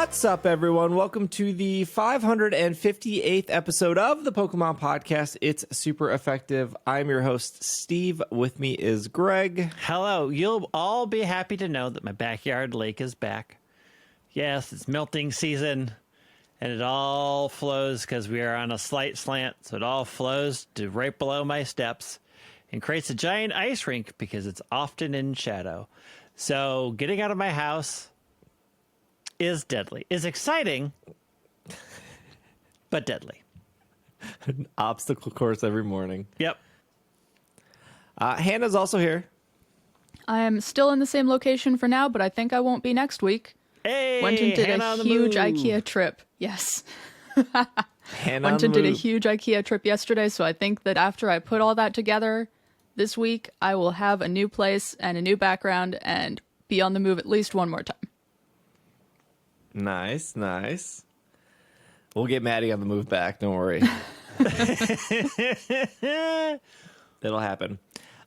What's up, everyone? Welcome to the 558th episode of the Pokemon Podcast. It's super effective. I'm your host, Steve. With me is Greg. Hello. You'll all be happy to know that my backyard lake is back. Yes, it's melting season, and it all flows because we are on a slight slant, so it all flows to right below my steps and creates a giant ice rink because it's often in shadow. So getting out of my house is deadly. Is exciting, but deadly. An obstacle course every morning. Yep. Hannah's also here. I am still in the same location for now, but I think I won't be next week. Hey, Went and did Hannah a huge IKEA trip. Yes. Went and did a huge IKEA trip yesterday, so I think that after I put all that together this week, I will have a new place and a new background and be on the move at least one more time. Nice, nice. We'll get Maddie on the move back. Don't worry. It'll happen.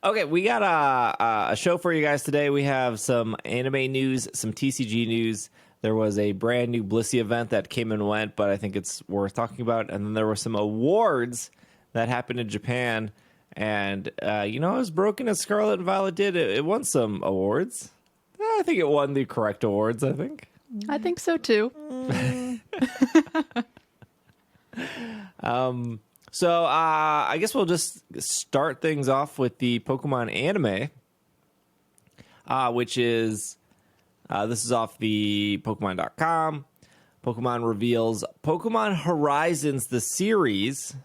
Okay, we got a show for you guys today. We have some anime news, some TCG news. There was a brand new Blissey event that came and went, but I think it's worth talking about. And then there were some awards that happened in Japan. And, as broken as Scarlet and Violet did, it won some awards. I think it won the correct awards, I think. I think so, too. So I guess we'll just start things off with the Pokemon anime, which is, this is off the Pokemon.com. Pokemon reveals Pokemon Horizons, the series,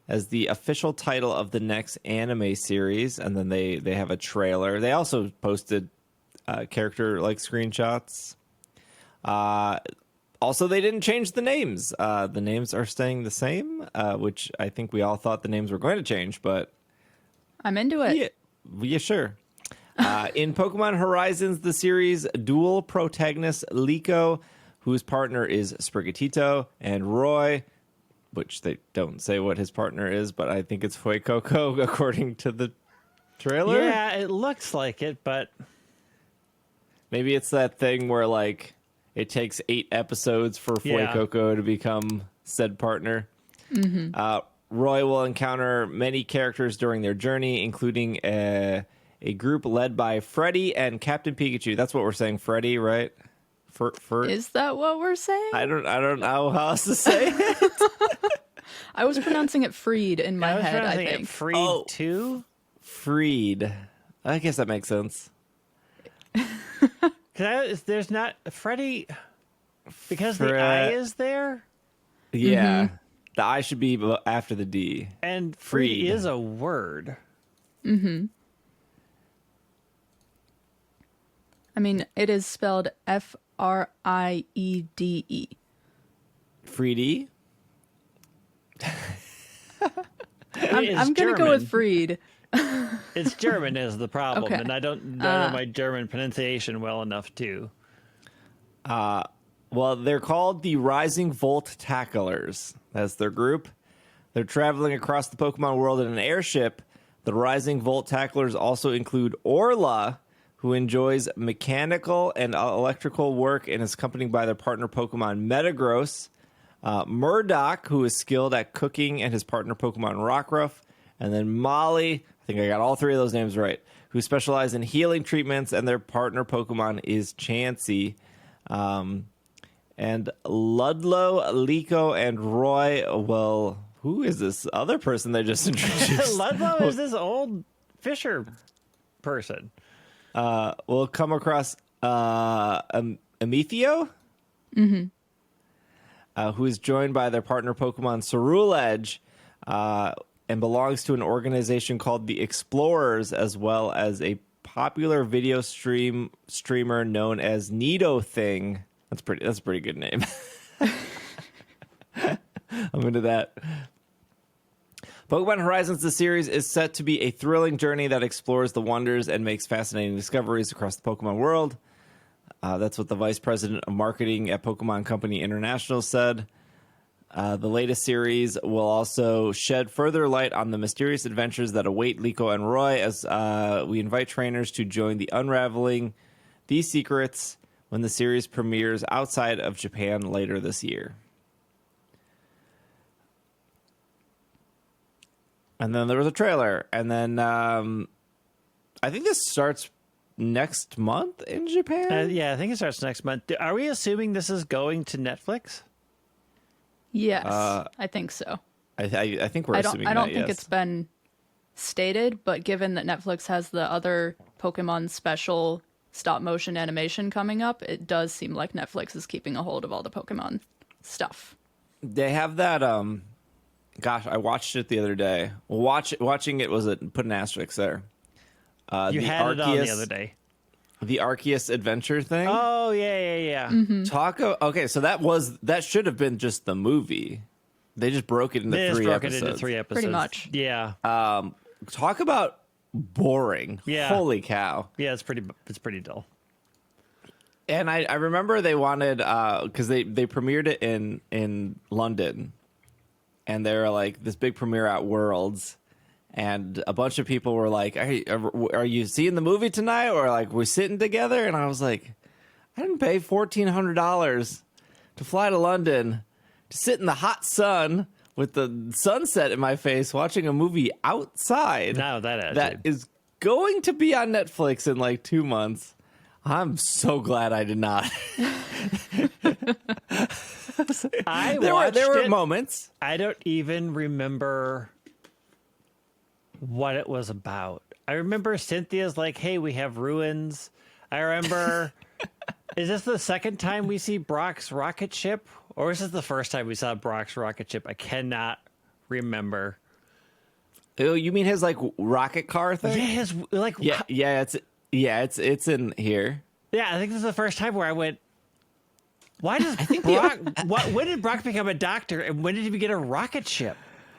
as the official title of the next anime series. And then they have a trailer. They also posted character-like screenshots. Also, they didn't change the names. The names are staying the same, which I think we all thought the names were going to change, but I'm into it. Yeah, sure. In Pokemon Horizons, the series, dual protagonist Liko, whose partner is Sprigatito, and Roy, which they don't say what his partner is, but I think it's Fuecoco, according to the trailer. Yeah, it looks like it, but maybe it's that thing where, like, it takes 8 episodes for Fuecoco to become said partner. Mm-hmm. Roy will encounter many characters during their journey, including a group led by Freddy and Captain Pikachu. That's what we're saying, Freddy, right? Is that what we're saying? I don't know how else to say it. I was pronouncing it Freed in my head, I think. Freed too? Freed. I guess that makes sense. There's not Freddy because the I is there. Yeah, The I should be after the D. And free is a word. Mm-hmm. I mean, it is spelled Friede. Freedy. I'm gonna go with Freed. It's German is the problem, Okay. and I don't know my German pronunciation well enough to. Well, they're called the Rising Volt Tacklers. That's their group. They're traveling across the Pokemon world in an airship. The Rising Volt Tacklers also include Orla, who enjoys mechanical and electrical work and is accompanied by their partner Pokemon Metagross. Murdoch, who is skilled at cooking, and his partner Pokemon Rockruff. And then Molly, I think I got all 3 of those names right, who specialize in healing treatments, and their partner Pokemon is Chansey. And Ludlow, Liko, and Roy, well, who is this other person they just introduced? Ludlow is this old Fisher person. We'll come across Amethio, who is joined by their partner Pokemon Ceruledge, and belongs to an organization called the Explorers, as well as a popular video streamer known as Nidothing. That's a pretty good name. I'm into that. Pokemon Horizons, the series, is set to be a thrilling journey that explores the wonders and makes fascinating discoveries across the Pokemon world. That's what the vice president of marketing at Pokemon Company International said. The latest series will also shed further light on the mysterious adventures that await Liko and Roy as we invite trainers to join the unraveling these secrets when the series premieres outside of Japan later this year. And then there was a trailer. And then I think this starts next month in Japan. Yeah, I think it starts next month. Are we assuming this is going to Netflix? Yes, I think so. I think we're assuming that, I don't think yes. it's been stated, but given that Netflix has the other Pokemon special stop motion animation coming up, it does seem like Netflix is keeping a hold of all the Pokemon stuff. They have that. Gosh, I watched it the other day. Watching it was put an asterisk there. You had it on the other day. The Arceus adventure thing. Oh yeah. Mm-hmm. Okay, so that should have been just the movie. They just broke it into three episodes. Pretty much. Yeah. Talk about boring. Yeah. Holy cow. Yeah, it's pretty dull. And I remember they wanted because they premiered it in London, and they were like this big premiere at Worlds, and a bunch of people were like, "Are you seeing the movie tonight?" Or like, "We're sitting together?" And I was like, "I didn't pay $1,400 to fly to London to sit in the hot sun with the sunset in my face watching a movie outside." No, that is going to be on Netflix in like 2 months. I'm so glad I did not. There were moments. I don't even remember what it was about. I remember Cynthia's like, "Hey, we have ruins." I remember. Is this the second time we see Brock's rocket ship, or is this the first time we saw Brock's rocket ship? I cannot remember. Oh, you mean his like rocket car thing? Yeah, his like. It's in here. Yeah, I think this is the first time where I went. Why does Brock? When did Brock become a doctor, and when did he get a rocket ship?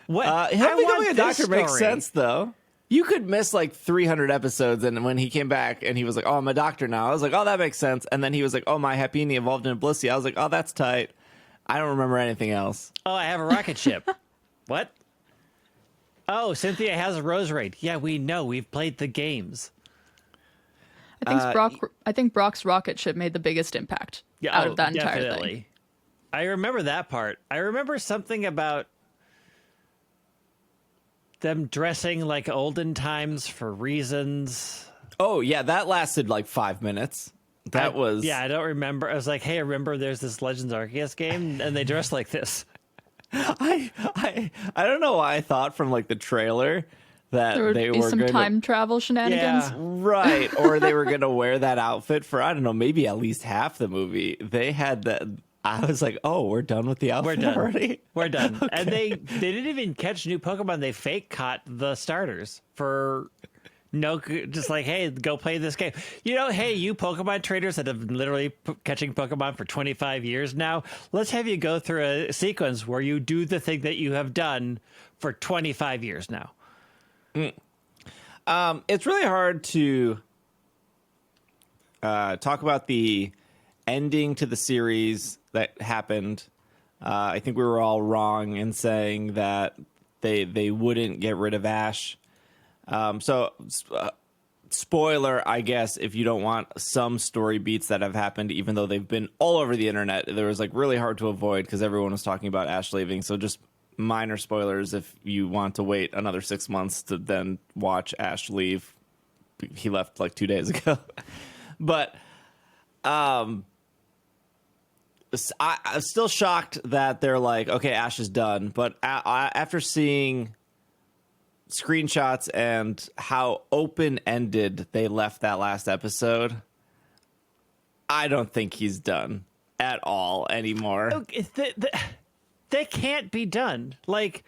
What? Him becoming a doctor makes sense, though. You could miss like 300 episodes, and when he came back and he was like, "Oh, I'm a doctor now," I was like, "Oh, that makes sense." And then he was like, "Oh, my Happiny evolved into Blissey." I was like, "Oh, that's tight." I don't remember anything else. Oh, I have a rocket ship. What? Oh, Cynthia has a Rose Raid. Yeah, we know. We've played the games. I think Brock's rocket ship made the biggest impact out of that entire thing. I remember that part. I remember something about them dressing like olden times for reasons. Oh, yeah, that lasted like 5 minutes. I don't remember. I was like, "Hey, I remember there's this Legends Arceus game, and they dress like this." I don't know why I thought from like the trailer that there would they be were some going time travel shenanigans. Yeah. Right, or they were going to wear that outfit for, I don't know, maybe at least half the movie. They had that. I was like, "Oh, we're done with the outfit We're done already? We're done." Okay. And they didn't even catch new Pokemon. They fake caught the starters for just like, "Hey, go play this game." Hey, you Pokemon traders that have been literally catching Pokemon for 25 years now, let's have you go through a sequence where you do the thing that you have done for 25 years now. It's really hard to talk about the ending to the series that happened. I think we were all wrong in saying that they wouldn't get rid of Ash. Spoiler, I guess, if you don't want some story beats that have happened, even though they've been all over the internet, there was like really hard to avoid because everyone was talking about Ash leaving. So just minor spoilers if you want to wait another 6 months to then watch Ash leave. He left like 2 days ago. But I'm still shocked that they're like, "Okay, Ash is done." But after seeing screenshots and how open-ended they left that last episode, I don't think he's done at all anymore. Okay, that can't be done. Like,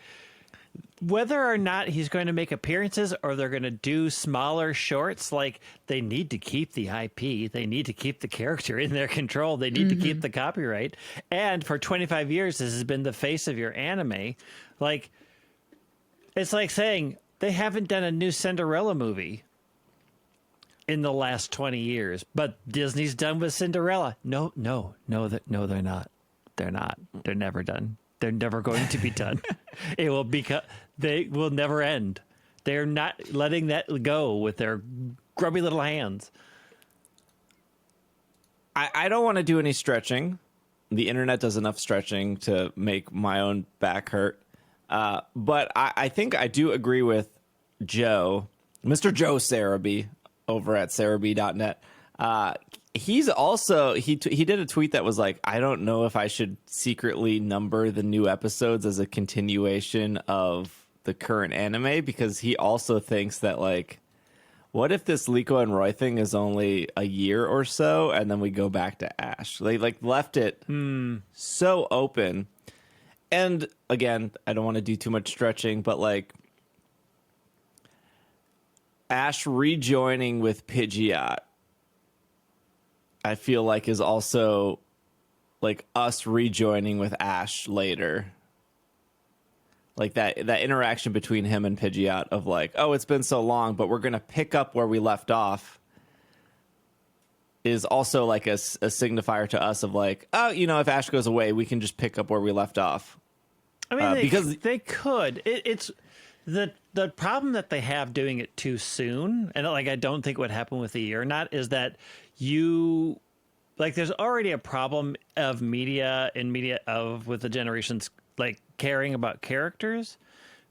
whether or not he's going to make appearances or they're going to do smaller shorts, like, they need to keep the IP. They need to keep the character in their control. They need to keep the copyright. And for 25 years, this has been the face of your anime. Like, it's like saying they haven't done a new Cinderella movie in the last 20 years, but Disney's done with Cinderella. No, they're not. They're not. They're never done. They're never going to be done. It will they will never end. They're not letting that go with their grubby little hands. I don't want to do any stretching. The internet does enough stretching to make my own back hurt. But I think I do agree with Joe, Mr. Joe Sarumi over at Sarumi.net. He's also, he did a tweet that was like, I don't know if I should secretly number the new episodes as a continuation of the current anime, because he also thinks that, like, what if this Liko and Roy thing is only a year or so and then we go back to Ash? They like left it so open. And again, I don't want to do too much stretching, but like Ash rejoining with Pidgeot, I feel like is also like us rejoining with Ash later. Like that interaction between him and Pidgeot of like, oh, it's been so long, but we're going to pick up where we left off, is also like a signifier to us of like, oh, you know, if Ash goes away, we can just pick up where we left off. I mean, because they could. It's the problem that they have doing it too soon, and like I don't think what happened with the year or not is that you like there's already a problem of media with the generations like caring about characters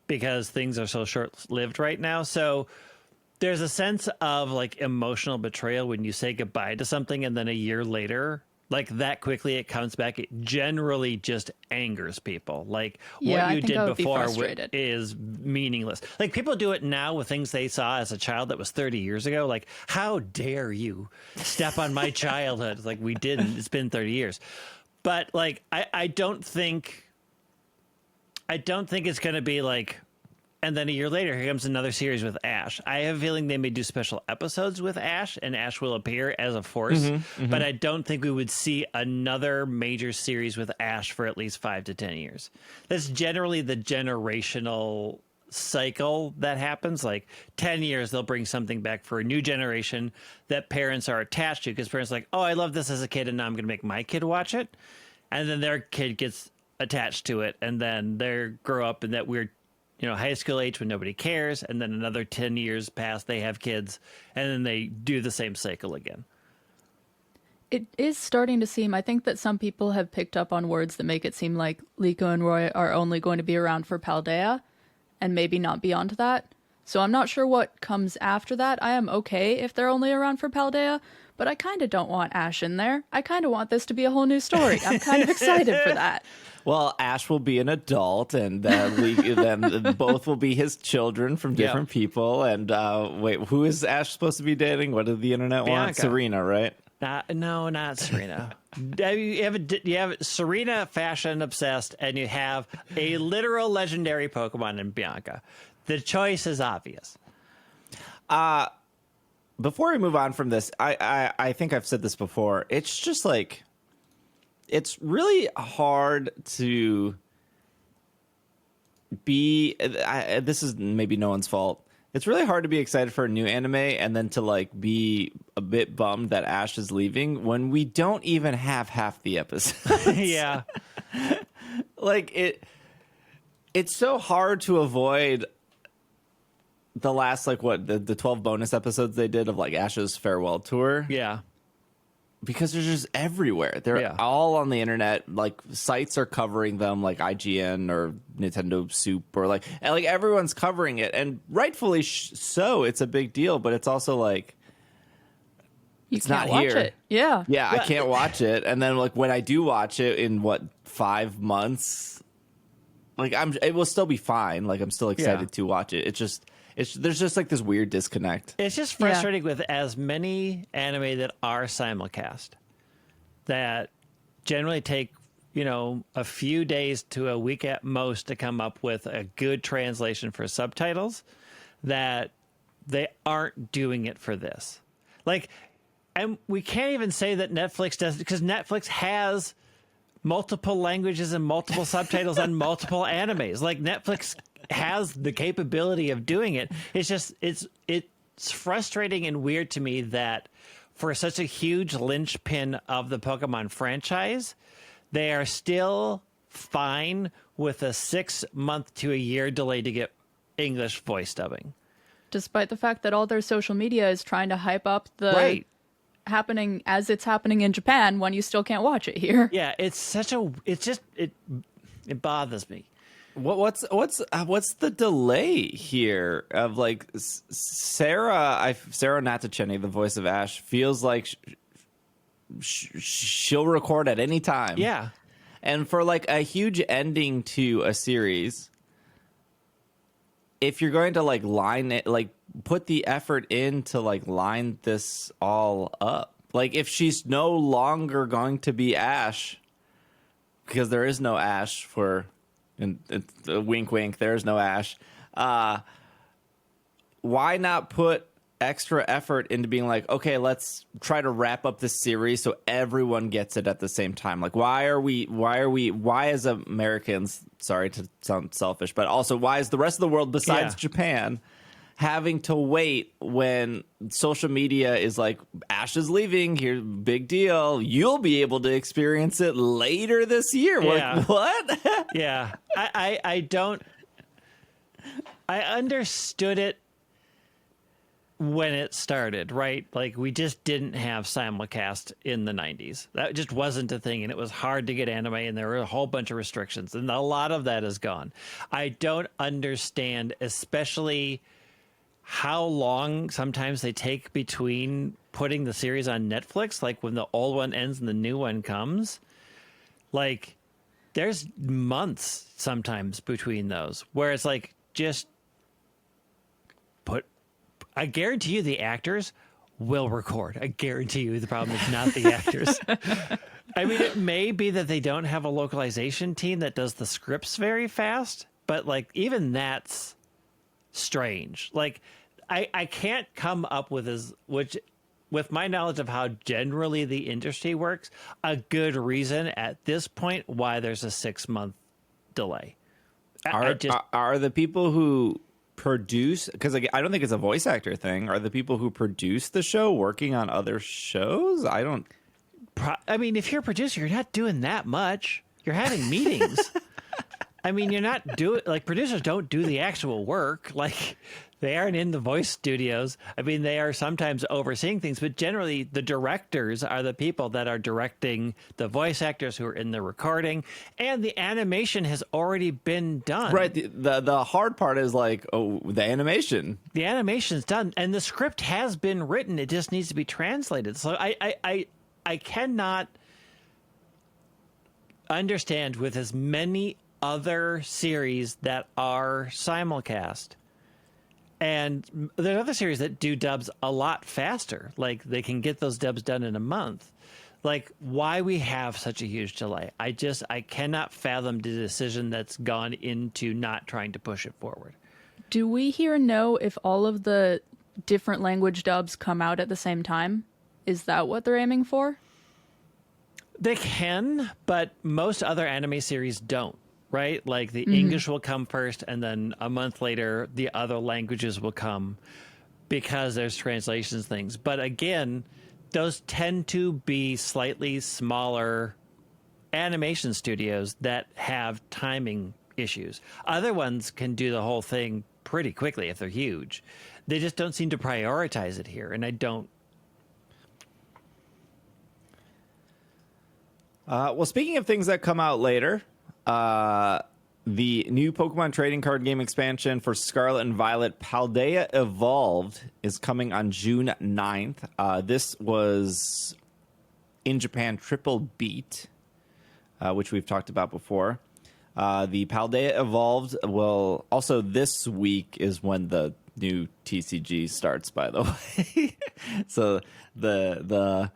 because things are so short-lived right now. So there's a sense of like emotional betrayal when you say goodbye to something and then a year later, like that quickly it comes back. It generally just angers people. Like what you did before is meaningless. Like people do it now with things they saw as a child that was 30 years ago. Like, how dare you step on my childhood? Like we didn't. It's been 30 years. But like I don't think it's going to be like, and then a year later, here comes another series with Ash. I have a feeling they may do special episodes with Ash, and Ash will appear as a force. But I don't think we would see another major series with Ash for at least 5 to 10 years. That's generally the generational cycle that happens. Like 10 years, they'll bring something back for a new generation that parents are attached to, because parents are like, oh, I love this as a kid, and now I'm going to make my kid watch it. And then their kid gets attached to it, and then they grow up in that weird, you know, high school age when nobody cares, and then another 10 years pass, they have kids, and then they do the same cycle again. It is starting to seem, I think that some people have picked up on words that make it seem like Liko and Roy are only going to be around for Paldea, and maybe not beyond that. So I'm not sure what comes after that. I am okay if they're only around for Paldea, but I kind of don't want Ash in there. I kind of want this to be a whole new story. I'm kind of excited for that. Well, Ash will be an adult, and then both will be his children from different people. And wait, who is Ash supposed to be dating? What did the internet want? Serena, right? No, not Serena. you have Serena fashion obsessed, and you have a literal legendary Pokemon in Bianca. The choice is obvious. Before we move on from this, I think I've said this before. It's just like, it's really hard to be, this is maybe no one's fault. It's really hard to be excited for a new anime and then to like be a bit bummed that Ash is leaving when we don't even have half the episodes. Yeah. Like it's so hard to avoid the last, like what, the 12 bonus episodes they did of like Ash's farewell tour. Yeah. Because they're just everywhere. They're all on the internet. Like sites are covering them, like IGN or Nintendo Soup, or like everyone's covering it, and rightfully so. It's a big deal, but it's also like it's not here. It. Yeah, I can't watch it. And then like when I do watch it in 5 months, like it will still be fine. Like I'm still excited to watch it. There's just like this weird disconnect. It's just frustrating with as many anime that are simulcast that generally take, you know, a few days to a week at most to come up with a good translation for subtitles, that they aren't doing it for this. Like, and we can't even say that Netflix does, because Netflix has multiple languages and multiple subtitles on multiple animes. Like Netflix has the capability of doing it. It's just it's frustrating and weird to me that for such a huge linchpin of the Pokemon franchise, they are still fine with a 6-month to a year delay to get English voice dubbing, despite the fact that all their social media is trying to hype up the happening as it's happening in Japan when you still can't watch it here. Yeah, it bothers me. What's the delay here of like Sarah Natacheni, the voice of Ash, feels like she'll record at any time. Yeah. And for like a huge ending to a series, if you're going to like line it, like put the effort in to like line this all up. Like if she's no longer going to be Ash, because there is no Ash for, and wink wink, there is no Ash. Why not put extra effort into being like, okay, let's try to wrap up this series so everyone gets it at the same time? Like, why as Americans, sorry to sound selfish, but also why is the rest of the world besides Japan having to wait when social media is like, Ash is leaving, here's big deal, you'll be able to experience it later this year. Yeah. Like, what? Yeah. I understood it when it started, right? Like, we just didn't have simulcast in the 90s. That just wasn't a thing, and it was hard to get anime, and there were a whole bunch of restrictions, and a lot of that is gone. I don't understand, especially how long sometimes they take between putting the series on Netflix, like when the old one ends and the new one comes. Like, there's months sometimes between those, where it's like, just I guarantee you the actors will record. I guarantee you the problem is not the actors. I mean, it may be that they don't have a localization team that does the scripts very fast, but like even that's strange. Like I can't come up with with my knowledge of how generally the industry works, a good reason at this point why there's a 6-month delay. Are the people who produce, because I don't think it's a voice actor thing, are the people who produce the show working on other shows? I mean, if you're a producer, you're not doing that much. You're having meetings. I mean, you're not doing, like, producers don't do the actual work. Like, they aren't in the voice studios. I mean, they are sometimes overseeing things, but generally the directors are the people that are directing the voice actors who are in the recording, and the animation has already been done. Right. The hard part is like, the animation. The animation's done, and the script has been written. It just needs to be translated. So I cannot understand, with as many other series that are simulcast, and there's other series that do dubs a lot faster. Like, they can get those dubs done in a month. Like, why we have such a huge delay? I cannot fathom the decision that's gone into not trying to push it forward. Do we here know if all of the different language dubs come out at the same time? Is that what they're aiming for? They can, but most other anime series don't. Right? Like, the English will come first, and then a month later, the other languages will come because there's translations things. But again, those tend to be slightly smaller animation studios that have timing issues. Other ones can do the whole thing pretty quickly if they're huge. They just don't seem to prioritize it here, and I don't. Well, speaking of things that come out later, the new Pokemon trading card game expansion for Scarlet and Violet, Paldea Evolved, is coming on June 9th. This was in Japan triple beat, which we've talked about before. The Paldea Evolved will also, this week is when the new TCG starts, by the way. So the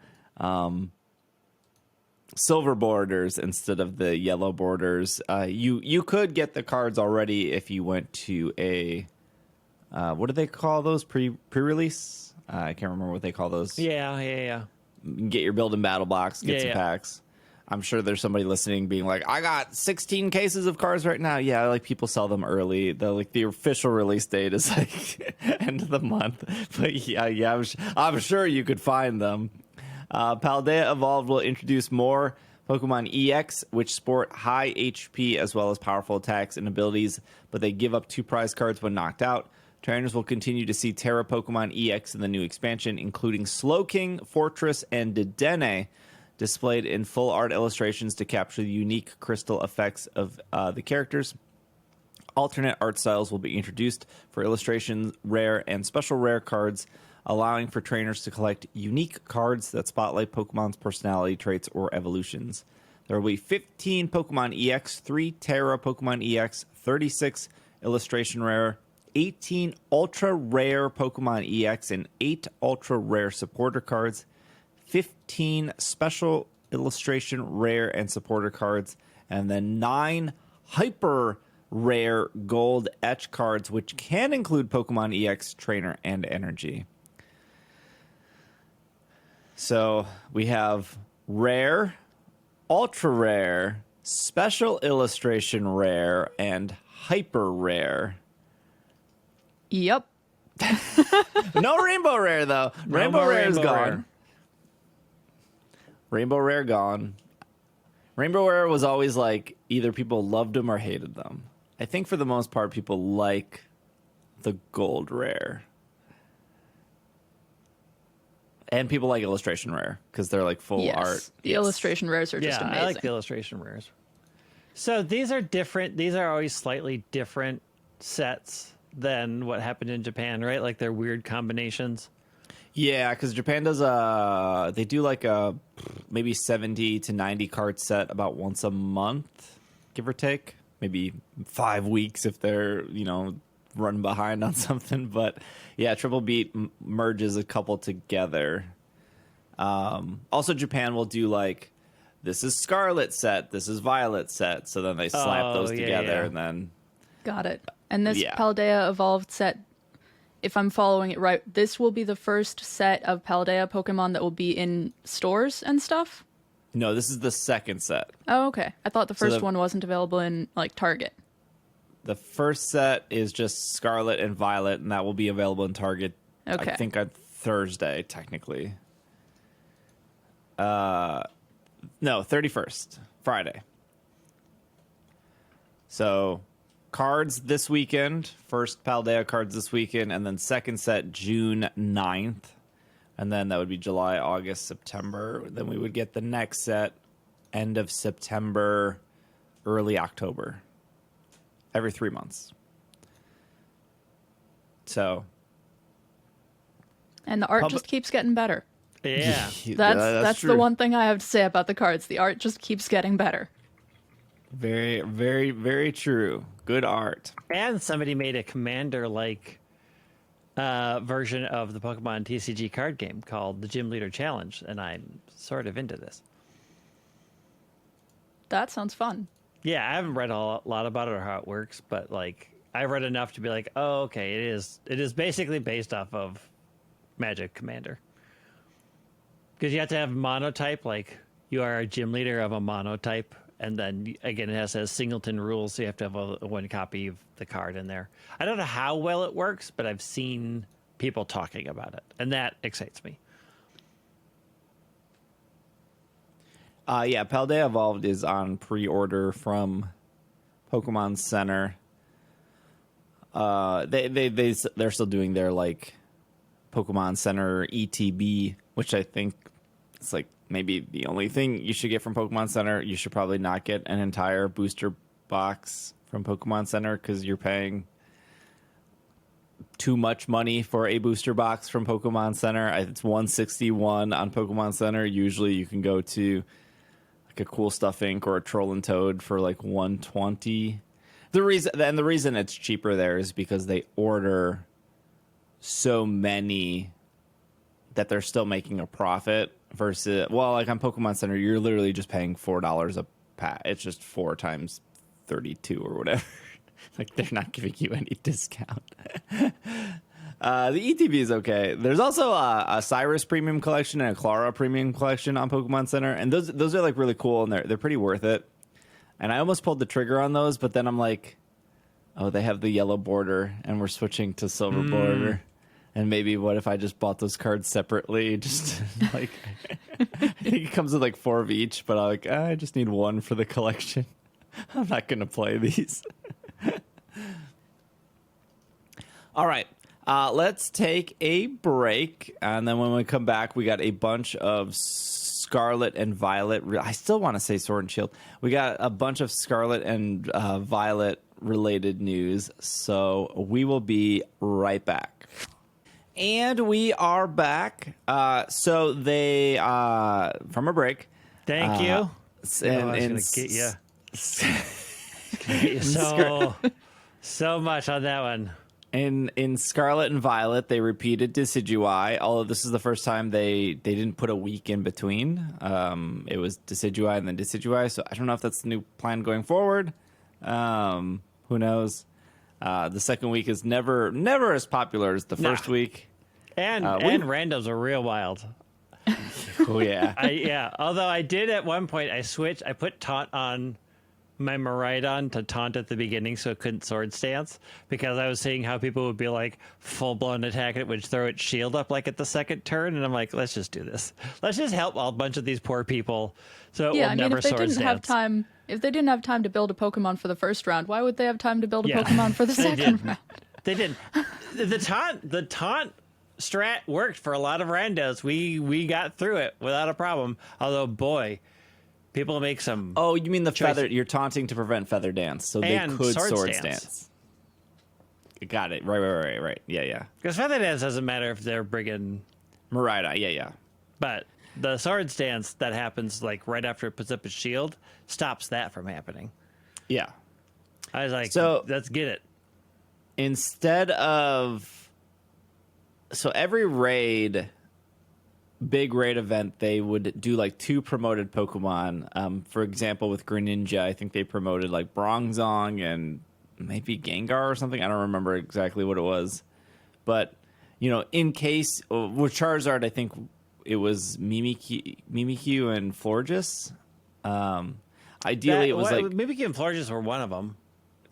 silver borders instead of the yellow borders. You could get the cards already if you went to a what do they call those, pre-release? I can't remember what they call those. Yeah. You can get your build and battle box, get some packs. I'm sure there's somebody listening being like, I got 16 cases of cards right now. Yeah, like, people sell them early. The official release date is like end of the month. But yeah, I'm sure you could find them. Paldea Evolved will introduce more Pokemon EX, which sport high HP as well as powerful attacks and abilities, but they give up 2 prize cards when knocked out. Trainers will continue to see Terra Pokemon EX in the new expansion, including Slowking, Fortress, and Dedenne, displayed in full art illustrations to capture the unique crystal effects of the characters. Alternate art styles will be introduced for illustrations, rare, and special rare cards, allowing for trainers to collect unique cards that spotlight Pokemon's personality traits or evolutions. There will be 15 Pokemon EX, 3 Terra Pokemon EX, 36 illustration rare, 18 ultra rare Pokemon EX, and 8 ultra rare supporter cards, 15 special illustration rare and supporter cards, and then 9 hyper rare gold etch cards, which can include Pokemon EX, trainer, and energy. So we have rare, ultra rare, special illustration rare, and hyper rare. Yep. No rainbow rare, though. Rainbow rare is gone. Rainbow rare gone. Rainbow rare was always like either people loved them or hated them. I think for the most part, people like the gold rare. And people like illustration rare because they're like full art. The illustration rares are just amazing. I like the illustration rares. So these are different. These are always slightly different sets than what happened in Japan, right? Like they're weird combinations. Yeah, because Japan does they do like a maybe 70 to 90 card set about once a month, give or take. Maybe 5 weeks if they're, run behind on something. But yeah, Triple Beat merges a couple together. Also, Japan will do like, this is Scarlet set, this is Violet set. So then they slap those together and then... Got it. And this Paldea Evolved set, if I'm following it right, this will be the first set of Paldea Pokemon that will be in stores and stuff? No, this is the second set. Oh, okay. I thought the first one wasn't available in, like, Target. The first set is just Scarlet and Violet, and that will be available in Target, I think, on Thursday, technically. No, 31st, Friday. So... cards this weekend, first Paldea cards this weekend, and then second set June 9th. And then that would be July, August, September. Then we would get the next set end of September, early October. Every 3 months. So. And the art just keeps getting better. Yeah. That's the one thing I have to say about the cards. The art just keeps getting better. Very, very, very true. Good art. And somebody made a commander-like version of the Pokemon TCG card game called the Gym Leader Challenge, and I'm sort of into this. That sounds fun. Yeah, I haven't read a lot about it or how it works, but like I read enough to be like, oh, okay, it is basically based off of Magic Commander. Because you have to have monotype, like you are a gym leader of a monotype. And then, again, it has singleton rules, so you have to have a one copy of the card in there. I don't know how well it works, but I've seen people talking about it, and that excites me. Yeah, Paldea Evolved is on pre-order from Pokemon Center. They're still doing their, like, Pokemon Center ETB, which I think is, like, maybe the only thing you should get from Pokemon Center. You should probably not get an entire booster box from Pokemon Center because you're paying too much money for a booster box from Pokemon Center. It's $161 on Pokemon Center. Usually you can go to like a Cool Stuff Inc. or a Troll and Toad for like $120. The reason it's cheaper there is because they order so many that they're still making a profit. Versus, well, like on Pokemon Center, you're literally just paying $4 a pack. It's just 4 times 32 or whatever. Like, they're not giving you any discount. The ETB is okay. There's also a Cyrus Premium Collection and a Clara Premium Collection on Pokemon Center, and those are like really cool, and they're pretty worth it. And I almost pulled the trigger on those, but then I'm like, oh, they have the yellow border, and we're switching to silver border. And maybe what if I just bought those cards separately? Just like, I think it comes with like 4 of each, but I'm like, I just need 1 for the collection. I'm not going to play these. All right. Let's take a break. And then when we come back, we got a bunch of Scarlet and Violet. I still want to say Sword and Shield. We got a bunch of Scarlet and Violet related news. So we will be right back. And we are back. So they, from a break. Thank you. And, I was going to get you. So much on that one. In Scarlet and Violet, they repeated Decidueye, although this is the first time they didn't put a week in between. It was Decidueye and then Decidueye, so I don't know if that's the new plan going forward. Who knows? The second week is never as popular as the first week. And randoms are real wild. Oh, yeah. Although I did at one point, I put Taunt on my Miraidon to taunt at the beginning so it couldn't sword stance, because I was seeing how people would be like full blown attack it would throw its shield up like at the second turn, and I'm like, let's just do this. Let's just help a bunch of these poor people so it will never sword stance. If they didn't have time to build a Pokemon for the first round, why would they have time to build a Pokemon for the second round? They didn't. The taunt strat worked for a lot of randos. We got through it without a problem. Although, boy, people make some. Oh, you mean the feather? You're taunting to prevent feather dance, so they could sword stance. Got it. Right. Yeah. Because feather dance doesn't matter if they're bringing Miraidon. Yeah. But the sword stance that happens like right after it puts up its shield stops that from happening. Yeah. I was like, so let's get it. Instead of. So every big raid event, they would do like 2 promoted Pokemon. For example, with Greninja, I think they promoted like Bronzong and maybe Gengar or something. I don't remember exactly what it was. But, in case, with Charizard, I think it was Mimikyu and Florges. Ideally, it was like... Mimikyu and Florges were one of them.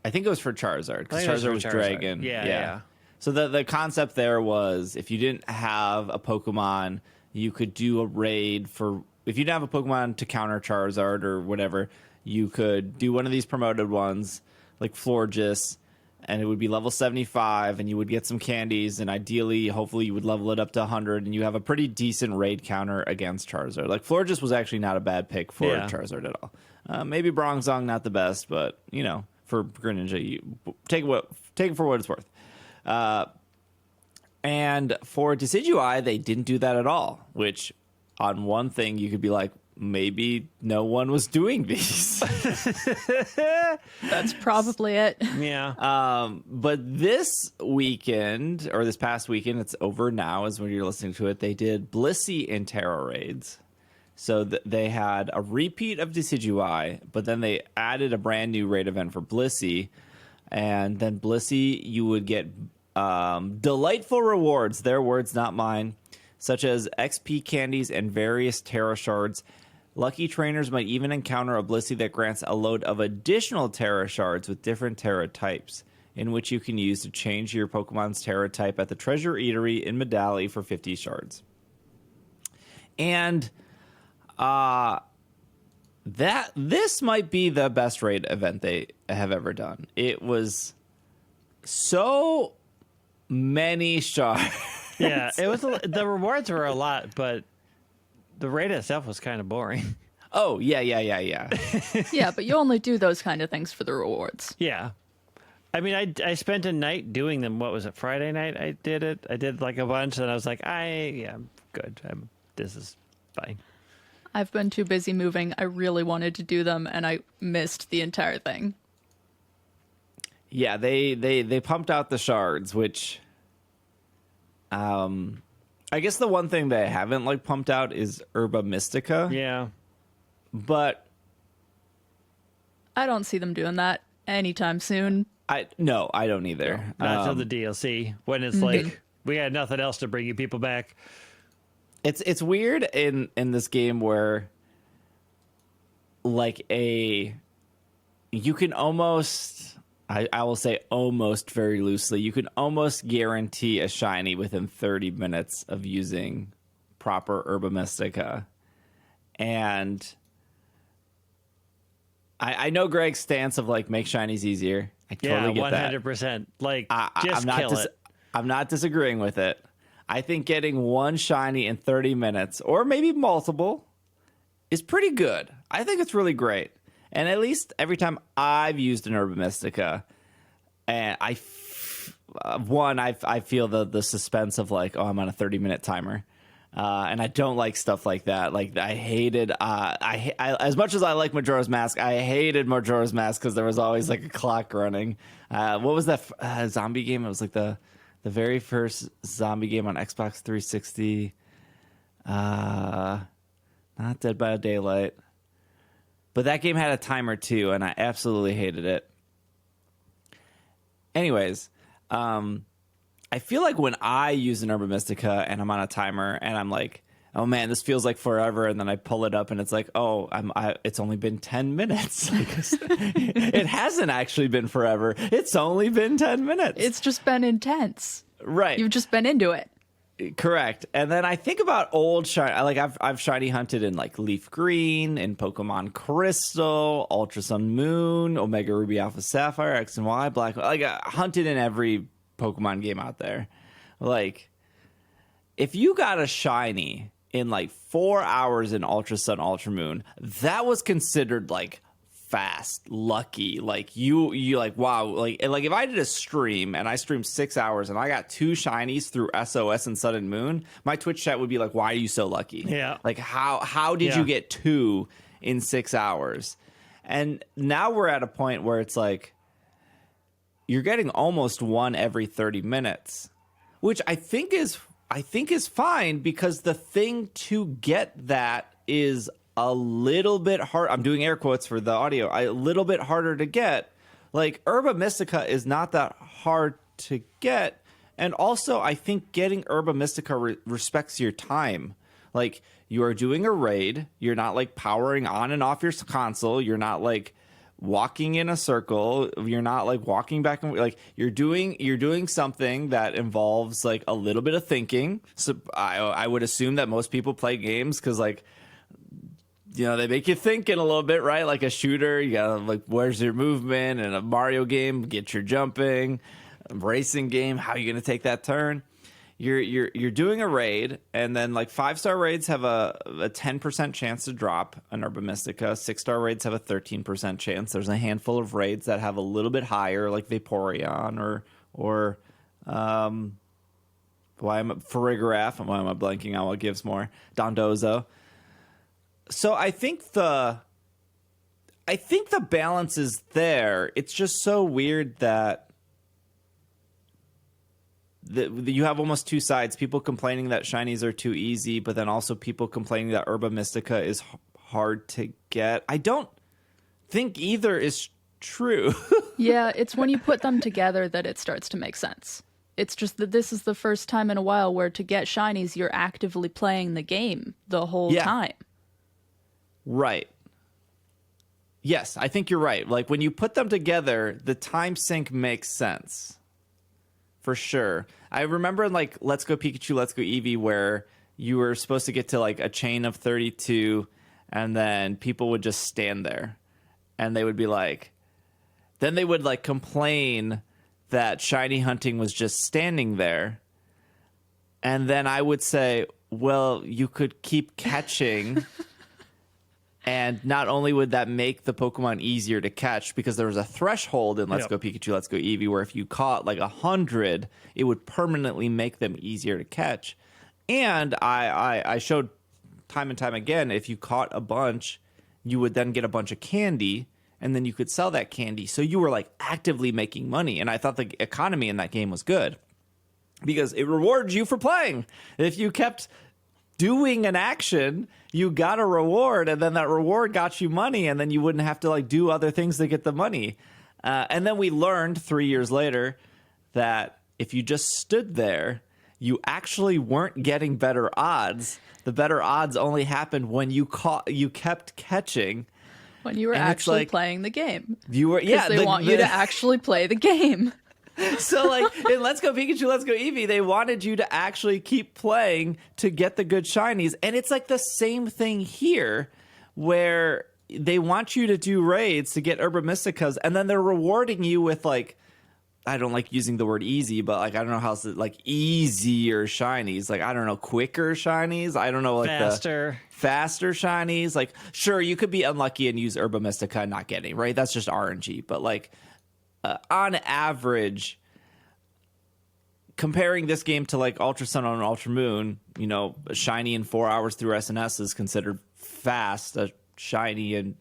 I think it was for Charizard, because Charizard was Dragon. Yeah. So the concept there was, if you didn't have a Pokemon, you could do a raid for... If you didn't have a Pokemon to counter Charizard or whatever, you could do one of these promoted ones, like Florges, and it would be level 75, and you would get some candies, and ideally, hopefully, you would level it up to 100, and you have a pretty decent raid counter against Charizard. Like, Florges was actually not a bad pick for Charizard at all. Maybe Bronzong, not the best, but, for Greninja, you take it for what it's worth. And for Decidueye, they didn't do that at all, which on one thing you could be like, maybe no one was doing these. That's probably it. Yeah. But this weekend, or this past weekend, it's over now is when you're listening to it, they did Blissey and Terra Raids. So they had a repeat of Decidueye, but then they added a brand new raid event for Blissey. And then Blissey, you would get delightful rewards, their words, not mine, such as XP candies and various Terra shards. Lucky trainers might even encounter a Blissey that grants a load of additional Terra shards with different Terra types, in which you can use to change your Pokemon's Terra type at the Treasure Eatery in Medali for 50 shards. And this might be the best raid event they have ever done. It was so many shards. Yeah, it was. The rewards were a lot, but the raid itself was kind of boring. Oh, yeah. Yeah, but you only do those kind of things for the rewards. Yeah. I mean, I spent a night doing them. What was it, Friday night I did it? I did like a bunch, and I was like, I'm good. This is fine. I've been too busy moving. I really wanted to do them, and I missed the entire thing. Yeah, they pumped out the shards, which... I guess the one thing they haven't pumped out is Herba Mystica. Yeah. But I don't see them doing that anytime soon. No, I don't either. Not until the DLC, when it's like, we had nothing else to bring you people back. It's weird in this game where you can almost... I will say almost very loosely. You can almost guarantee a shiny within 30 minutes of using proper Herba Mystica. And I know Greg's stance of make shinies easier. I totally get that. 100%. Just kill it. I'm not disagreeing with it. I think getting one shiny in 30 minutes, or maybe multiple, is pretty good. I think it's really great. And at least every time I've used an Herba Mystica, and I feel the suspense of like, oh, I'm on a 30-minute timer. And I don't like stuff like that. Like I hated, as much as I like Majora's Mask, I hated Majora's Mask because there was always like a clock running. What was that zombie game? It was like the very first zombie game on Xbox 360. Not Dead by Daylight. But that game had a timer too, and I absolutely hated it. Anyways, I feel like when I use an Herba Mystica and I'm on a timer and I'm like, oh man, this feels like forever, and then I pull it up and it's like, oh, it's only been 10 minutes. It hasn't actually been forever. It's only been 10 minutes. It's just been intense. Right. You've just been into it. Correct. And then I think about old shiny. Like I've shiny hunted in like Leaf Green, in Pokemon Crystal, Ultra Sun Moon, Omega Ruby Alpha Sapphire, X and Y, Black. Like I hunted in every Pokemon game out there. Like if you got a shiny in like 4 hours in Ultra Sun, Ultra Moon, that was considered like fast, lucky. Like you like, wow. Like if I did a stream and I streamed 6 hours and I got 2 shinies through SOS and Sun and Moon, my Twitch chat would be like, why are you so lucky? Yeah. Like how did you get 2 in 6 hours? And now we're at a point where it's like you're getting almost 1 every 30 minutes, which I think is fine, because the thing to get that is a little bit hard. I'm doing air quotes for the audio. A little bit harder to get. Like Herba Mystica is not that hard to get, and also I think getting Herba Mystica respects your time. Like you are doing a raid. You're not like powering on and off your console. You're not like walking in a circle. You're not like walking back and like you're doing something that involves like a little bit of thinking. So I would assume that most people play games because like, you know, they make you think in a little bit, right? Like a shooter, you gotta like, where's your movement? And a Mario game, get your jumping. A racing game, how are you gonna take that turn? You're doing a raid, and then like 5-star raids have a 10% chance to drop an Herba Mystica. 6-star raids have a 13% chance. There's a handful of raids that have a little bit higher, like Vaporeon or Farigiraf. Why am I blanking on what gives more? Dondozo. So I think the balance is there. It's just so weird that you have almost two sides. People complaining that shinies are too easy, but then also people complaining that Herba Mystica is hard to get. I don't think either is true. Yeah, it's when you put them together that it starts to make sense. It's just that this is the first time in a while where to get shinies, you're actively playing the game the whole time. Right. Yes, I think you're right. Like when you put them together, the time sync makes sense. For sure. I remember in like Let's Go Pikachu, Let's Go Eevee, where you were supposed to get to like a chain of 32, and then people would just stand there. And they would be like, then they would like complain that shiny hunting was just standing there. And then I would say, well, you could keep catching. And not only would that make the Pokemon easier to catch, because there was a threshold in Let's Go Pikachu, Let's Go Eevee, where if you caught like 100, it would permanently make them easier to catch. And I showed time and time again, if you caught a bunch, you would then get a bunch of candy, and then you could sell that candy. So you were like actively making money. And I thought the economy in that game was good because it rewards you for playing. If you kept doing an action, you got a reward, and then that reward got you money, and then you wouldn't have to like do other things to get the money. And then we learned 3 years later that if you just stood there, you actually weren't getting better odds. The better odds only happened when you kept catching. When you were actually playing the game. You were, yeah. They want you to actually play the game. So, like, in Let's Go Pikachu, Let's Go Eevee, they wanted you to actually keep playing to get the good shinies. And it's like the same thing here, where they want you to do raids to get Herba Mysticas, and then they're rewarding you with, like, I don't like using the word easy, but like I don't know how to like easier shinies. Like I don't know, quicker shinies. I don't know, like faster shinies. Like sure, you could be unlucky and use Herba Mystica and not get any, right? That's just RNG. But like on average, comparing this game to like Ultra Sun and Ultra Moon, you know, a shiny in 4 hours through SNS is considered fast. A shiny in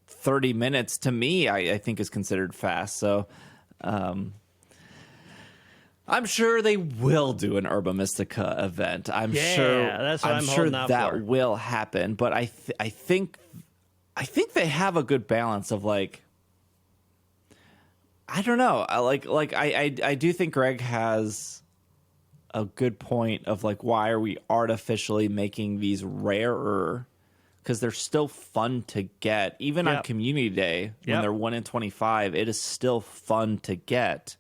30 minutes to me, I think is considered fast. So I'm sure they will do an Herba Mystica event. I'm sure that's what I'm sure holding out that for. will happen. But I think they have a good balance of like, I don't know. I do think Greg has a good point of like, why are we artificially making these rarer? Because they're still fun to get, even on Community Day when they're 1 in 25. It is still fun to get,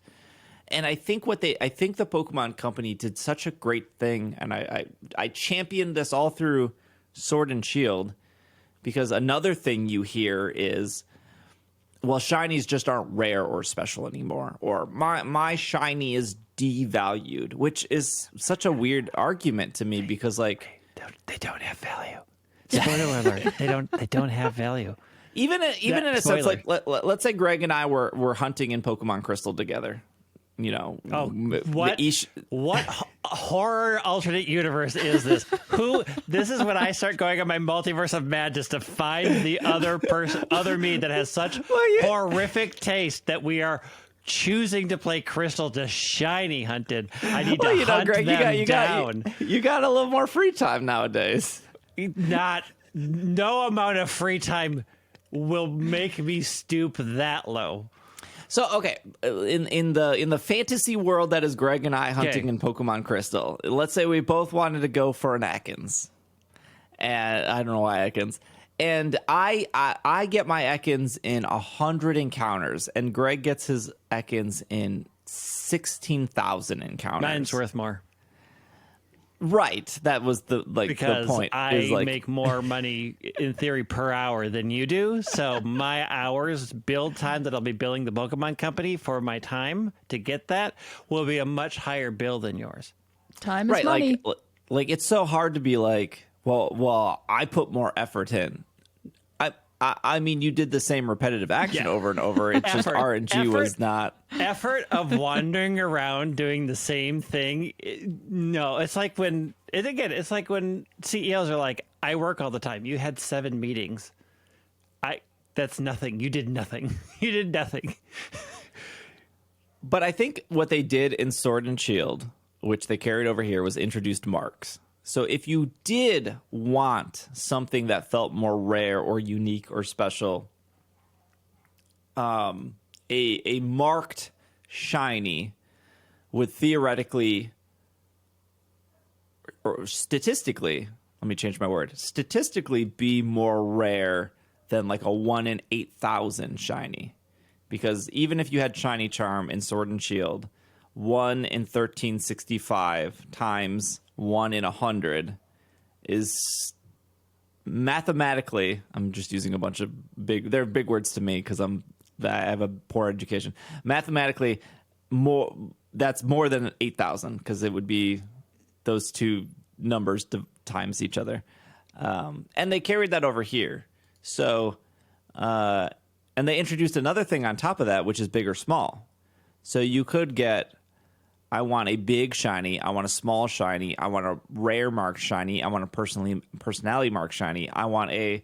and I think the Pokemon Company did such a great thing, and I championed this all through Sword and Shield, because another thing you hear is, well, shinies just aren't rare or special anymore, or my shiny is devalued, which is such a weird argument to me because like they don't have value. Spoiler alert! They don't have value. Even in a sense, like let's say Greg and I were hunting in Pokemon Crystal together. You know, what horror alternate universe is this? This is when I start going on my multiverse of madness to find the other me that has such horrific taste that we are choosing to play Crystal to shiny hunted. I need to hunt Greg, them down. You got a little more free time nowadays. No amount of free time will make me stoop that low. So okay, in the fantasy world that is Greg and I hunting in Pokemon Crystal, let's say we both wanted to go for an Ekans, and I don't know why Ekans, and I get my Ekans in 100 encounters, and Greg gets his Ekans in 16,000 encounters. Mine's worth more. Right, that was the point. I make more money in theory per hour than you do, so my hours build time that I'll be billing the Pokemon Company for my time to get that will be a much higher bill than yours. Time is money. Like it's so hard to be like, well, I put more effort in. I mean, you did the same repetitive action over and over. It's just RNG was not effort of wandering around doing the same thing. No, it's like when CEOs are like, I work all the time. You had 7 meetings. That's nothing. You did nothing. You did nothing. But I think what they did in Sword and Shield, which they carried over here, was introduced marks. So if you did want something that felt more rare or unique or special, a marked shiny would theoretically or statistically, let me change my word, statistically be more rare than like a 1 in 8,000 shiny. Because even if you had Shiny Charm in Sword and Shield, 1 in 1365 times 1 in 100 is mathematically, I'm just using a bunch of they're big words to me because I have a poor education. Mathematically, that's more than 8,000 because it would be those two numbers times each other. And they carried that over here. So, and they introduced another thing on top of that, which is big or small. So you could get, I want a big shiny, I want a small shiny, I want a rare mark shiny, I want a personality mark shiny, I want a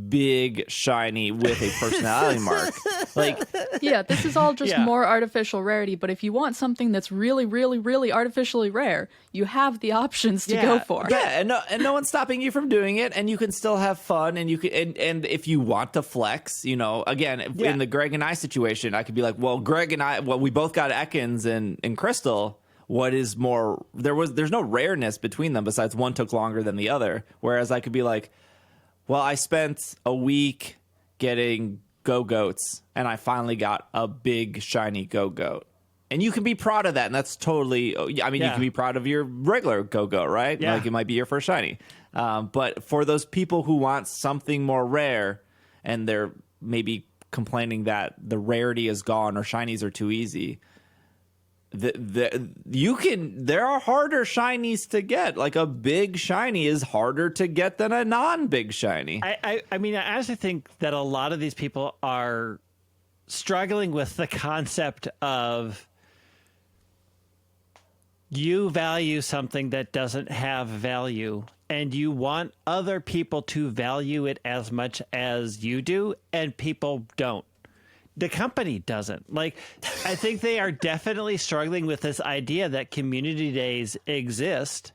big shiny with a personality mark. Like, yeah, this is all just more artificial rarity, but if you want something that's really, really, really artificially rare, you have the options to go for. Yeah, and no one's stopping you from doing it, and you can still have fun, and you can and if you want to flex, you know, again, in the Greg and I situation, I could be like, well, Greg and I, we both got Ekans in Crystal. What is more, there's no rareness between them besides one took longer than the other. Whereas I could be like, well, I spent a week getting Go-Goats, and I finally got a big, shiny Go-Goat. And you can be proud of that, and that's totally... I mean, you can be proud of your regular Go-Goat, right? Yeah. Like, it might be your first shiny. But for those people who want something more rare, and they're maybe complaining that the rarity is gone or shinies are too easy. There are harder shinies to get. Like a big shiny is harder to get than a non-big shiny. I mean, I honestly think that a lot of these people are struggling with the concept of you value something that doesn't have value and you want other people to value it as much as you do, and people don't. The company doesn't. Like, I think they are definitely struggling with this idea that community days exist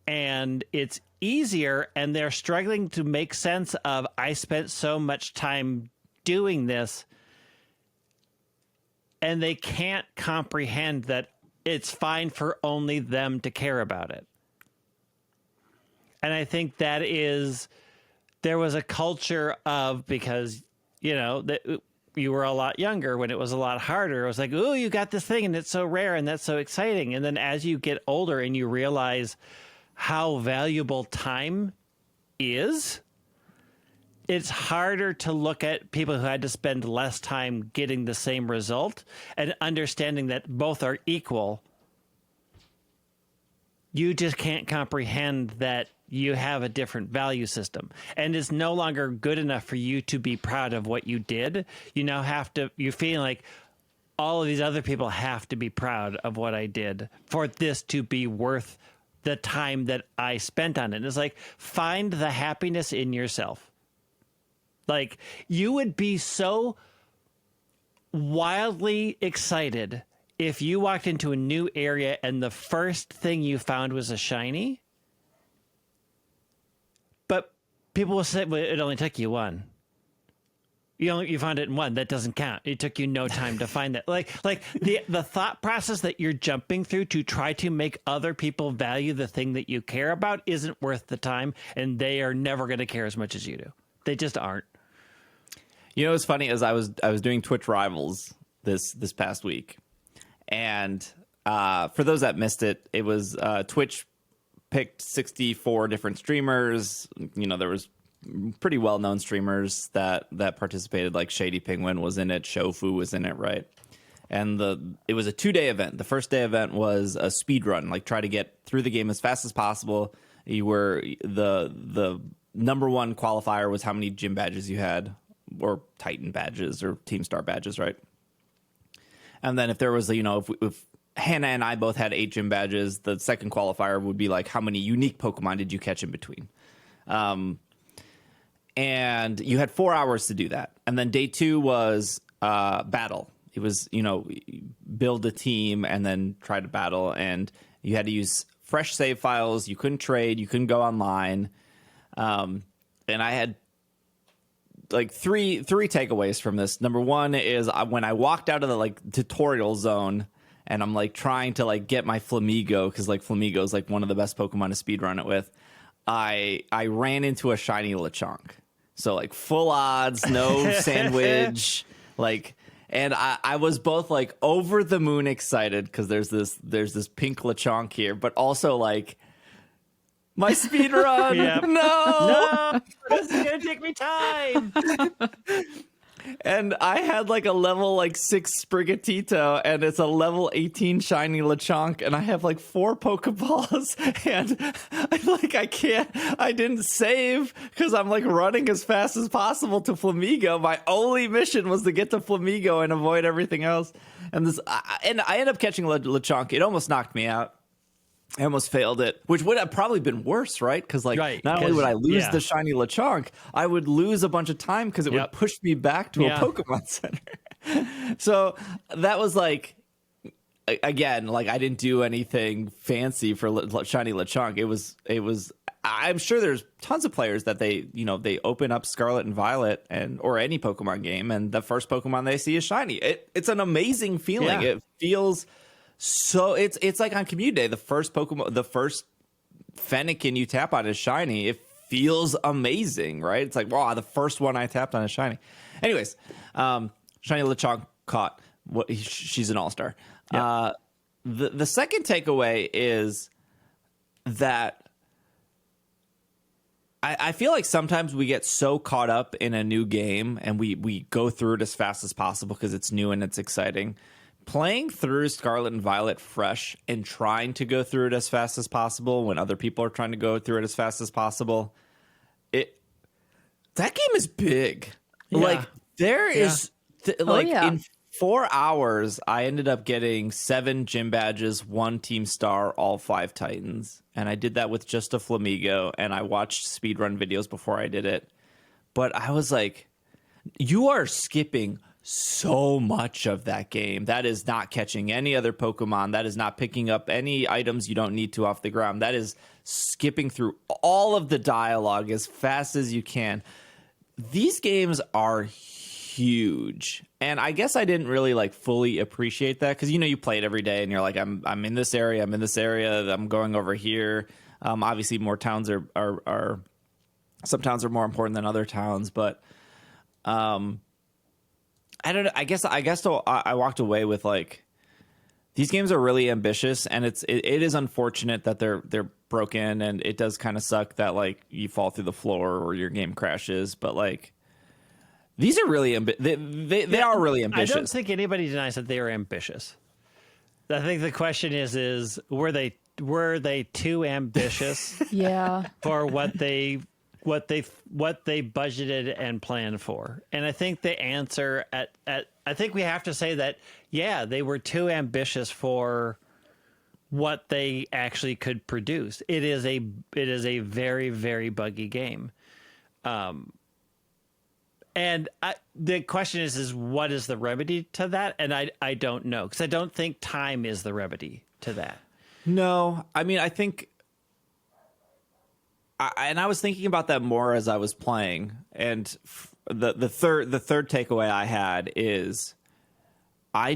and it's easier, and they're struggling to make sense of, I spent so much time doing this, and they can't comprehend that it's fine for only them to care about it. And I think that is, there was a culture of, because, you know, that you were a lot younger when it was a lot harder. It was like, oh, you got this thing and it's so rare and that's so exciting. And then as you get older and you realize how valuable time is, it's harder to look at people who had to spend less time getting the same result and understanding that both are equal. You just can't comprehend that you have a different value system, and it's no longer good enough for you to be proud of what you did. You now have to, you're feeling like all of these other people have to be proud of what I did for this to be worth the time that I spent on it. And it's like, find the happiness in yourself. Like, you would be so wildly excited if you walked into a new area and the first thing you found was a shiny. But people will say, well, it only took you one. You found it in one. That doesn't count. It took you no time to find that. Like the thought process that you're jumping through to try to make other people value the thing that you care about isn't worth the time, and they are never going to care as much as you do. They just aren't. You know what's funny is I was doing Twitch Rivals this past week, and for those that missed it, it was Twitch picked 64 different streamers. You know, there was pretty well-known streamers that participated, like Shady Penguin was in it, Shofu was in it, right? And it was a 2-day event. The first day event was a speed run, like try to get through the game as fast as possible. You were the number one qualifier was how many gym badges you had, or Titan badges or Team Star badges, right? And then if there was, you know, if Hannah and I both had 8 gym badges, the second qualifier would be like, how many unique Pokemon did you catch in between? And you had 4 hours to do that. And then day 2 was battle. It was, you know, build a team and then try to battle. And you had to use fresh save files. You couldn't trade. You couldn't go online. And I had like three takeaways from this. Number one is when I walked out of the like tutorial zone and I'm like trying to like get my Flamigo, because like Flamigo is like one of the best Pokemon to speedrun it with. I ran into a shiny Lechonk. So like full odds, no sandwich, like, and I was both like over the moon excited because there's this pink Lechonk here, but also like my speed run. Yep. No, this is gonna take me time. And I had like a level like 6 Sprigatito, and it's a level 18 shiny Lechonk, and I have like 4 Pokeballs, and I didn't save because I'm like running as fast as possible to Flamigo. My only mission was to get to Flamigo and avoid everything else. And I ended up catching Lechonk. It almost knocked me out. I almost failed it, which would have probably been worse, right? Because like not only would I lose the shiny Lechonk, I would lose a bunch of time because it would push me back to a Pokemon Center. So that was like, again, like I didn't do anything fancy for shiny Lechonk. It was. I'm sure there's tons of players that they open up Scarlet and Violet or any Pokemon game, and the first Pokemon they see is shiny. It's an amazing feeling. Yeah. It feels. So it's like on Community Day, the first Fennekin you tap on is shiny. It feels amazing, right? It's like, wow, the first one I tapped on is shiny. Anyways, shiny Lechonk caught. She's an all-star. Yep. The second takeaway is that I feel like sometimes we get so caught up in a new game and we go through it as fast as possible because it's new and it's exciting. Playing through Scarlet and Violet fresh and trying to go through it as fast as possible when other people are trying to go through it as fast as possible, that game is big. Yeah. Like there is in 4 hours, I ended up getting 7 gym badges, 1 team star, all 5 Titans. And I did that with just a Flamigo, and I watched speedrun videos before I did it. But I was like, you are skipping so much of that game. That is not catching any other Pokemon. That is not picking up any items you don't need to off the ground. That is skipping through all of the dialogue as fast as you can. These games are huge, and I guess I didn't really like fully appreciate that because you play it every day and you're like, I'm in this area, I'm going over here. Obviously more towns are some towns are more important than other towns, but I don't know. I guess I walked away with like, these games are really ambitious, and it is unfortunate that they're broken, and it does kind of suck that like you fall through the floor or your game crashes, but like, these are really they are really ambitious. I don't think anybody denies that they are ambitious. I think the question is were they too ambitious? Yeah. For what they budgeted and planned for. And I think the answer I think we have to say that they were too ambitious for what they actually could produce. It is a very, very buggy game. And the question is what is the remedy to that? And I don't know, because I don't think time is the remedy to that. No, I mean, I think, I was thinking about that more as I was playing, and the third takeaway I had is I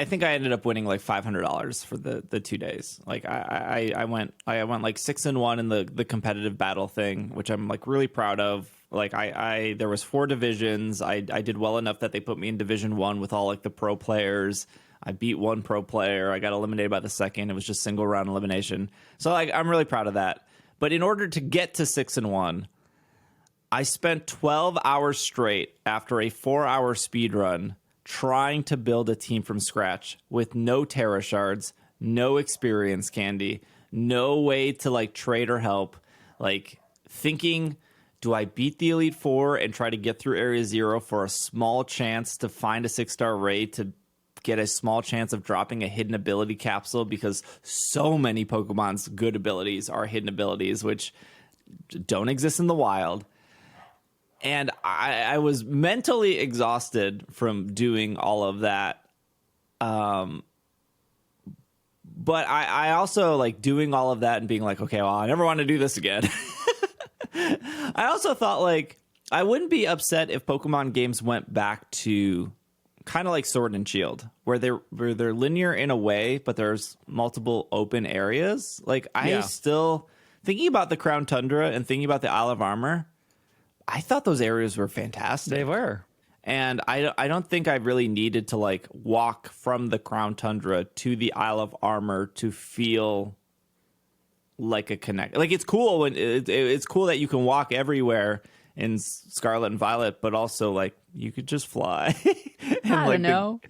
think I ended up winning like $500 for the 2 days. Like I went like 6-1 in the competitive battle thing, which I'm like really proud of. Like there was 4 divisions. I did well enough that they put me in Division 1 with all like the pro players. I beat 1 pro player. I got eliminated by the second. It was just single round elimination. So like I'm really proud of that. But in order to get to 6-1, I spent 12 hours straight after a 4-hour speed run trying to build a team from scratch with no Terra shards, no experience candy, no way to like trade or help, like thinking, do I beat the Elite Four and try to get through Area 0 for a small chance to find a 6-star raid to get a small chance of dropping a hidden ability capsule, because so many Pokemon's good abilities are hidden abilities which don't exist in the wild. And I was mentally exhausted from doing all of that. But I also like doing all of that and being like, okay, well, I never want to do this again. I also thought like I wouldn't be upset if Pokemon games went back to kind of like Sword and Shield, where they're linear in a way, but there's multiple open areas. Like I still thinking about the Crown Tundra and thinking about the Isle of Armor. I thought those areas were fantastic. They were. And I don't think I really needed to like walk from the Crown Tundra to the Isle of Armor to feel like a connect. Like it's cool when it's cool that you can walk everywhere in Scarlet and Violet, but also like you could just fly. I don't know.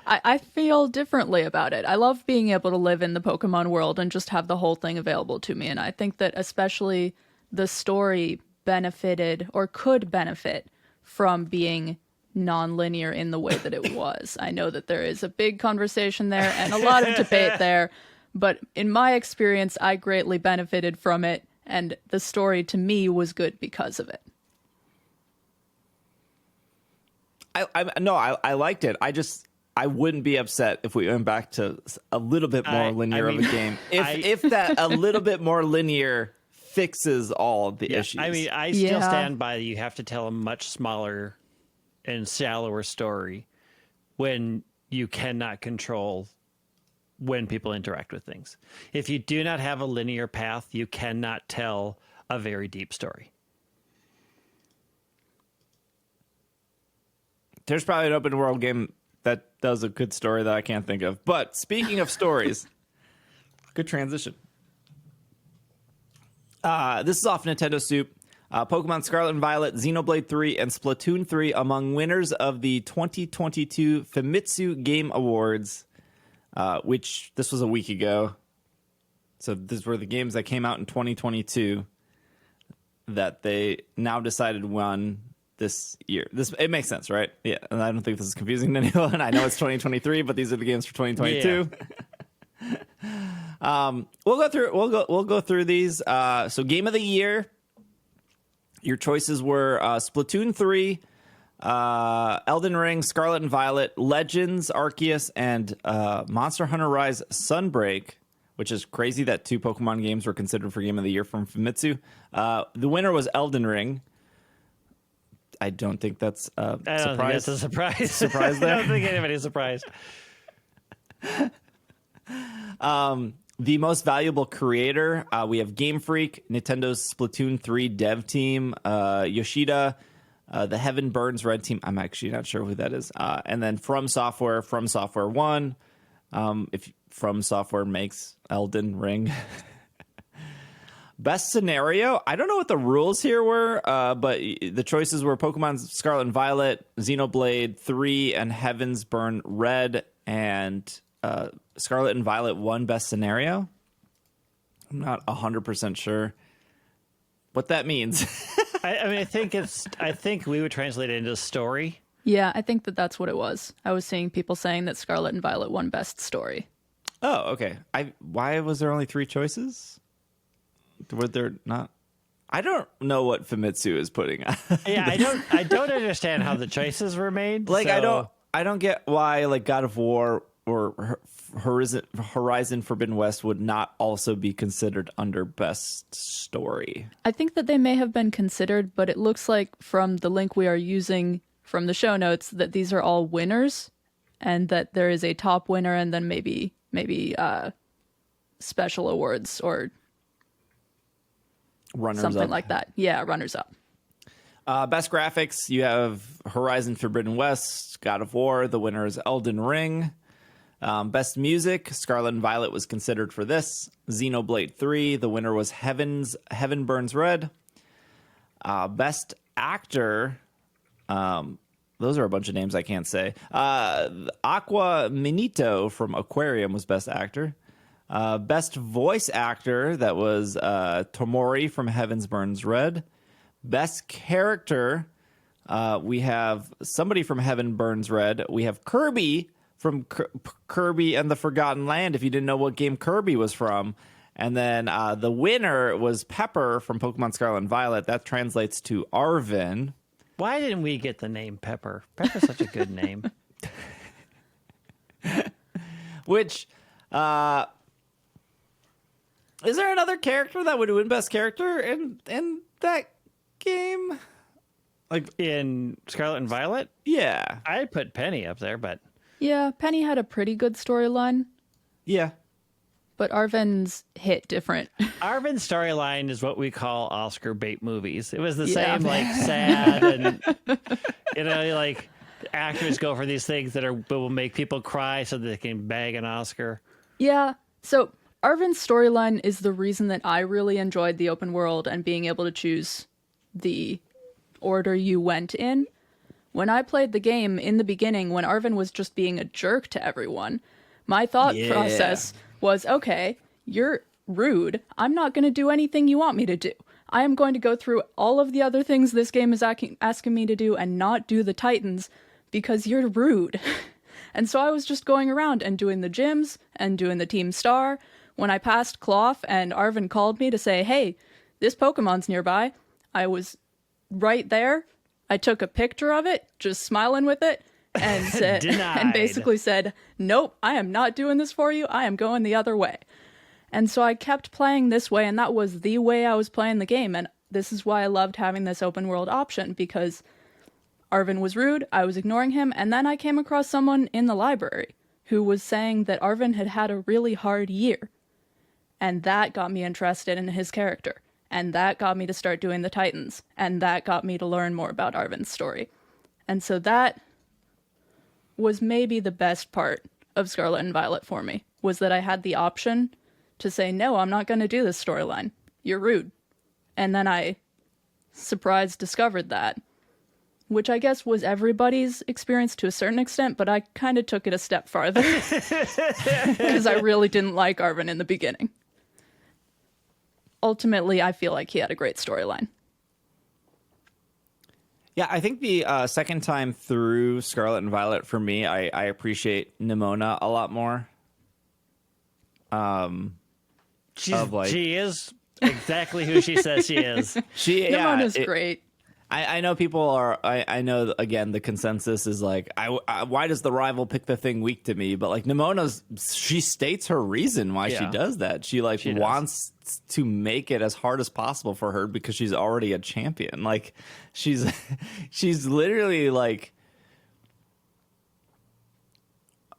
I feel differently about it. I love being able to live in the Pokemon world and just have the whole thing available to me. And I think that especially the story benefited or could benefit from being non-linear in the way that it was. I know that there is a big conversation there and a lot of debate there, but in my experience, I greatly benefited from it, and the story to me was good because of it. I liked it. I wouldn't be upset if we went back to a little bit more linear of a game. If that a little bit more linear fixes all the issues. I mean, I still stand by you have to tell a much smaller and shallower story when you cannot control when people interact with things. If you do not have a linear path, you cannot tell a very deep story. There's probably an open world game that does a good story that I can't think of. But speaking of stories, good transition. This is off Nintendo Soup. Pokemon Scarlet and Violet, Xenoblade 3, and Splatoon 3 among winners of the 2022 Famitsu Game Awards, which this was a week ago. So these were the games that came out in 2022 that they now decided won this year. It makes sense, right? Yeah, and I don't think this is confusing to anyone. I know it's 2023, but these are the games for 2022. Yeah. We'll go through these. So game of the year. Your choices were Splatoon 3, Elden Ring, Scarlet and Violet, Legends, Arceus, and Monster Hunter Rise Sunbreak, which is crazy that 2 Pokemon games were considered for Game of the Year from Famitsu. The winner was Elden Ring. I don't think that's a surprise. I don't think that's a surprise. Surprise there? I don't think anybody's surprised. The most valuable creator, we have Game Freak, Nintendo's Splatoon 3 dev team, Yoshida, the Heaven Burns Red team. I'm actually not sure who that is. And then From Software 1. If From Software makes Elden Ring. Best scenario, I don't know what the rules here were, but the choices were Pokemon Scarlet and Violet, Xenoblade 3, and Heaven's Burn Red, and Scarlet and Violet won best scenario. I'm not 100% sure what that means. I think we would translate it into story. Yeah, I think that's what it was. I was seeing people saying that Scarlet and Violet won best story. Oh, okay. Why was there only 3 choices? Were there not? I don't know what Famitsu is putting on. Yeah, I don't understand how the choices were made. Like, so... I don't get why like God of War or Horizon Forbidden West would not also be considered under best story. I think that they may have been considered, but it looks like from the link we are using from the show notes that these are all winners, and that there is a top winner and then maybe special awards or Runners something up. like that. Yeah, runners up. Best graphics, you have Horizon Forbidden West, God of War. The winner is Elden Ring. Best music, Scarlet and Violet was considered for this. Xenoblade 3, the winner was Heaven Burns Red. Best actor, those are a bunch of names I can't say. Aqua Minito from Aquarium was best actor. Best voice actor, that was Tomori from Heaven's Burns Red. Best character, we have somebody from Heaven Burns Red. We have Kirby from Kirby and the Forgotten Land, if you didn't know what game Kirby was from. And then the winner was Pepper from Pokemon Scarlet and Violet. That translates to Arvin. Why didn't we get the name Pepper? Pepper's such a good name. Which, is there another character that would win best character in that game? Like in Scarlet and Violet? Yeah. I'd put Penny up there, but... Yeah, Penny had a pretty good storyline. Yeah. But Arven's hit different. Arven's storyline is what we call Oscar bait movies. It was the same, like, sad and, like, actors go for these things that will make people cry so that they can bag an Oscar. Yeah, so Arven's storyline is the reason that I really enjoyed the open world and being able to choose the order you went in. When I played the game in the beginning, when Arven was just being a jerk to everyone, my thought process was, okay, you're rude. I'm not going to do anything you want me to do. I am going to go through all of the other things this game is asking me to do and not do the Titans because you're rude. And so I was just going around and doing the gyms and doing the Team Star. When I passed Cloth and Arven called me to say, hey, this Pokemon's nearby, I was right there. I took a picture of it, just smiling with it, and said, and basically said, nope, I am not doing this for you. I am going the other way. And so I kept playing this way, and that was the way I was playing the game. And this is why I loved having this open world option, because Arven was rude, I was ignoring him, and then I came across someone in the library who was saying that Arven had had a really hard year. And that got me interested in his character. And that got me to start doing the Titans. And that got me to learn more about Arven's story. And so that was maybe the best part of Scarlet and Violet for me, was that I had the option to say, no, I'm not going to do this storyline. You're rude. And then I discovered that, which I guess was everybody's experience to a certain extent, but I kind of took it a step farther because I really didn't like Arvin in the beginning. Ultimately, I feel like he had a great storyline. Yeah, I think the second time through Scarlet and Violet, for me, I appreciate Nimona a lot more. She is exactly who she says she is. Nimona's great. I know people are. I know again the consensus is like, why does the rival pick the thing weak to me? But like she states her reason why she does that. She wants to make it as hard as possible for her because she's already a champion. Like she's literally like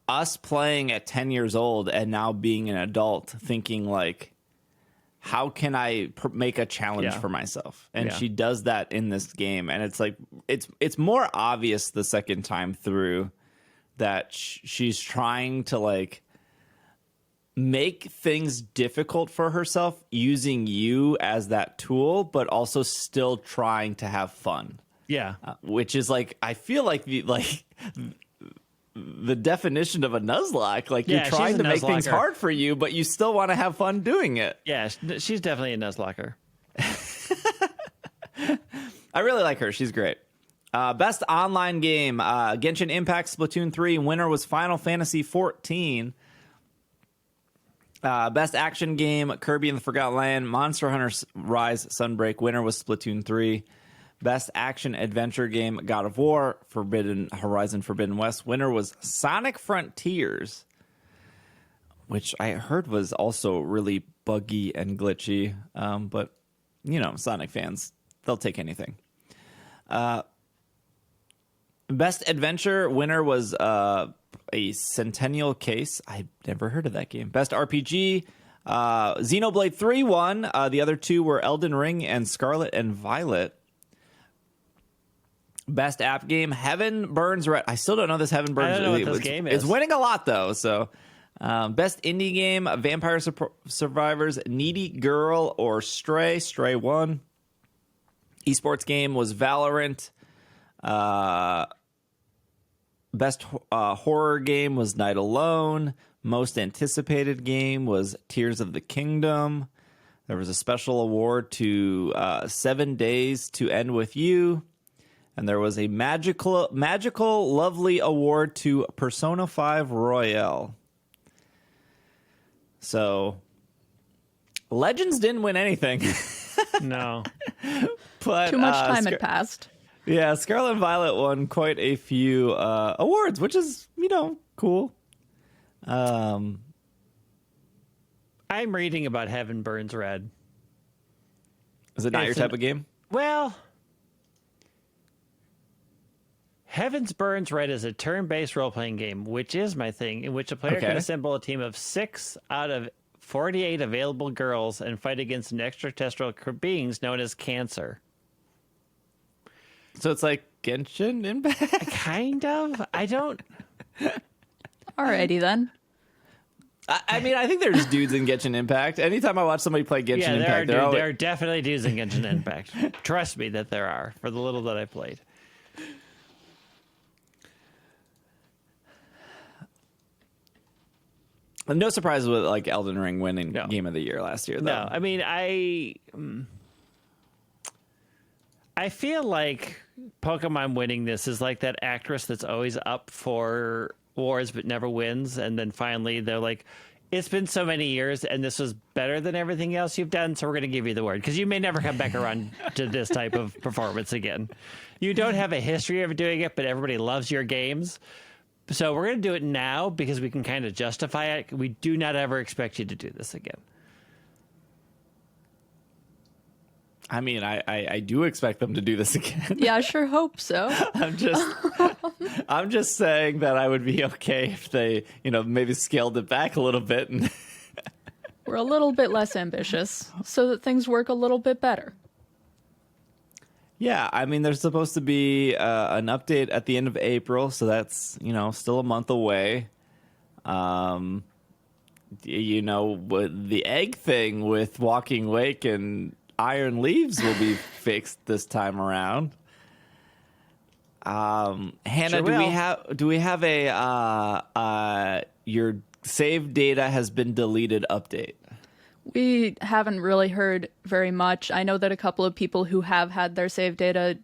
us playing at 10 years old and now being an adult, thinking like, how can I make a challenge for myself? And she does that in this game. And it's like, it's more obvious the second time through that she's trying to like make things difficult for herself using you as that tool, but also still trying to have fun. Yeah. Which is like, I feel like the definition of a Nuzlocke. Like you're trying to make things hard for you, but you still want to have fun doing it. Yeah, she's definitely a Nuzlocker. I really like her. She's great. Best online game, Genshin Impact Splatoon 3. Winner was Final Fantasy 14. Best action game, Kirby and the Forgotten Land. Monster Hunter Rise Sunbreak. Winner was Splatoon 3. Best action adventure game, God of War, Horizon Forbidden West. Winner was Sonic Frontiers, which I heard was also really buggy and glitchy. But, Sonic fans, they'll take anything. Best adventure, winner was a Centennial Case. I never heard of that game. Best RPG, Xenoblade 3 won. The other two were Elden Ring and Scarlet and Violet. Best app game, Heaven Burns Red. I still don't know this Heaven Burns. I don't know what this game is. It's winning a lot though. So, best indie game, Vampire Survivors, Needy Girl, or Stray. Stray won. Esports game was Valorant. Best horror game was Night Alone. Most anticipated game was Tears of the Kingdom. There was a special award to 7 Days to End With You. And there was a magical lovely award to Persona 5 Royale. So, Legends didn't win anything. No. But too much time had passed. Yeah, Scarlet and Violet won quite a few awards, which is, cool. I'm reading about Heaven Burns Red. Is it not your type of game? Well, Heaven's Burns Red is a turn-based role-playing game, which is my thing, in which a player can assemble a team of 6 out of 48 available girls and fight against an extraterrestrial beings known as Cancer. So it's like Genshin Impact? Kind of. I don't... Alrighty then. I mean, I think there's dudes in Genshin Impact. Anytime I watch somebody play Genshin Impact, there are definitely dudes in Genshin Impact. Trust me that there are, for the little that I played. No surprises with like Elden Ring winning Game of the Year last year, though. No, I mean, I feel like Pokemon winning this is like that actress that's always up for awards but never wins, and then finally they're like, it's been so many years and this was better than everything else you've done, so we're going to give you the award because you may never come back around to this type of performance again. You don't have a history of doing it, but everybody loves your games. So we're going to do it now because we can kind of justify it. We do not ever expect you to do this again. I mean, I do expect them to do this again. Yeah, I sure hope so. I'm just saying that I would be okay if they, maybe scaled it back a little bit. And we're a little bit less ambitious so that things work a little bit better. Yeah, I mean, there's supposed to be an update at the end of April, so that's, still a month away. The egg thing with Walking Wake and Iron Leaves will be fixed this time around. Hannah, Sure do we have a your save data has been deleted update? We haven't really heard very much. I know that a couple of people who have had their save data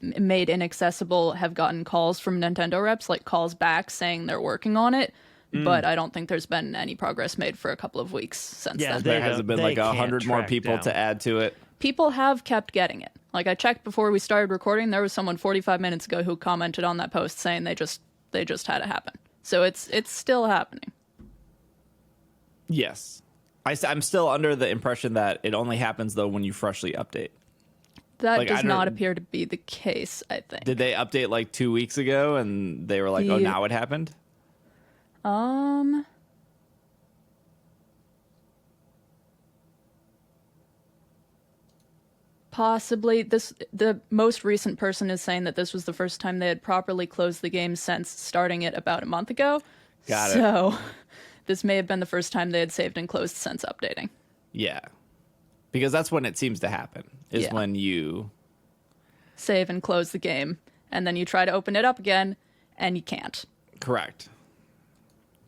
made inaccessible have gotten calls from Nintendo reps, like calls back saying they're working on it. But I don't think there's been any progress made for a couple of weeks since then. There hasn't been like 100 more people to add to it. People have kept getting it. Like, I checked before we started recording, there was someone 45 minutes ago who commented on that post saying they just had it happen. So it's still happening. Yes. I'm still under the impression that it only happens, though, when you freshly update. That does not appear to be the case, I think. Did they update like 2 weeks ago and they were like, oh, now it happened? Possibly. The most recent person is saying that this was the first time they had properly closed the game since starting it about a month ago. Got it. So this may have been the first time they had saved and closed since updating. Yeah. Because that's when it seems to happen, is when you save and close the game, and then you try to open it up again, and you can't. Correct.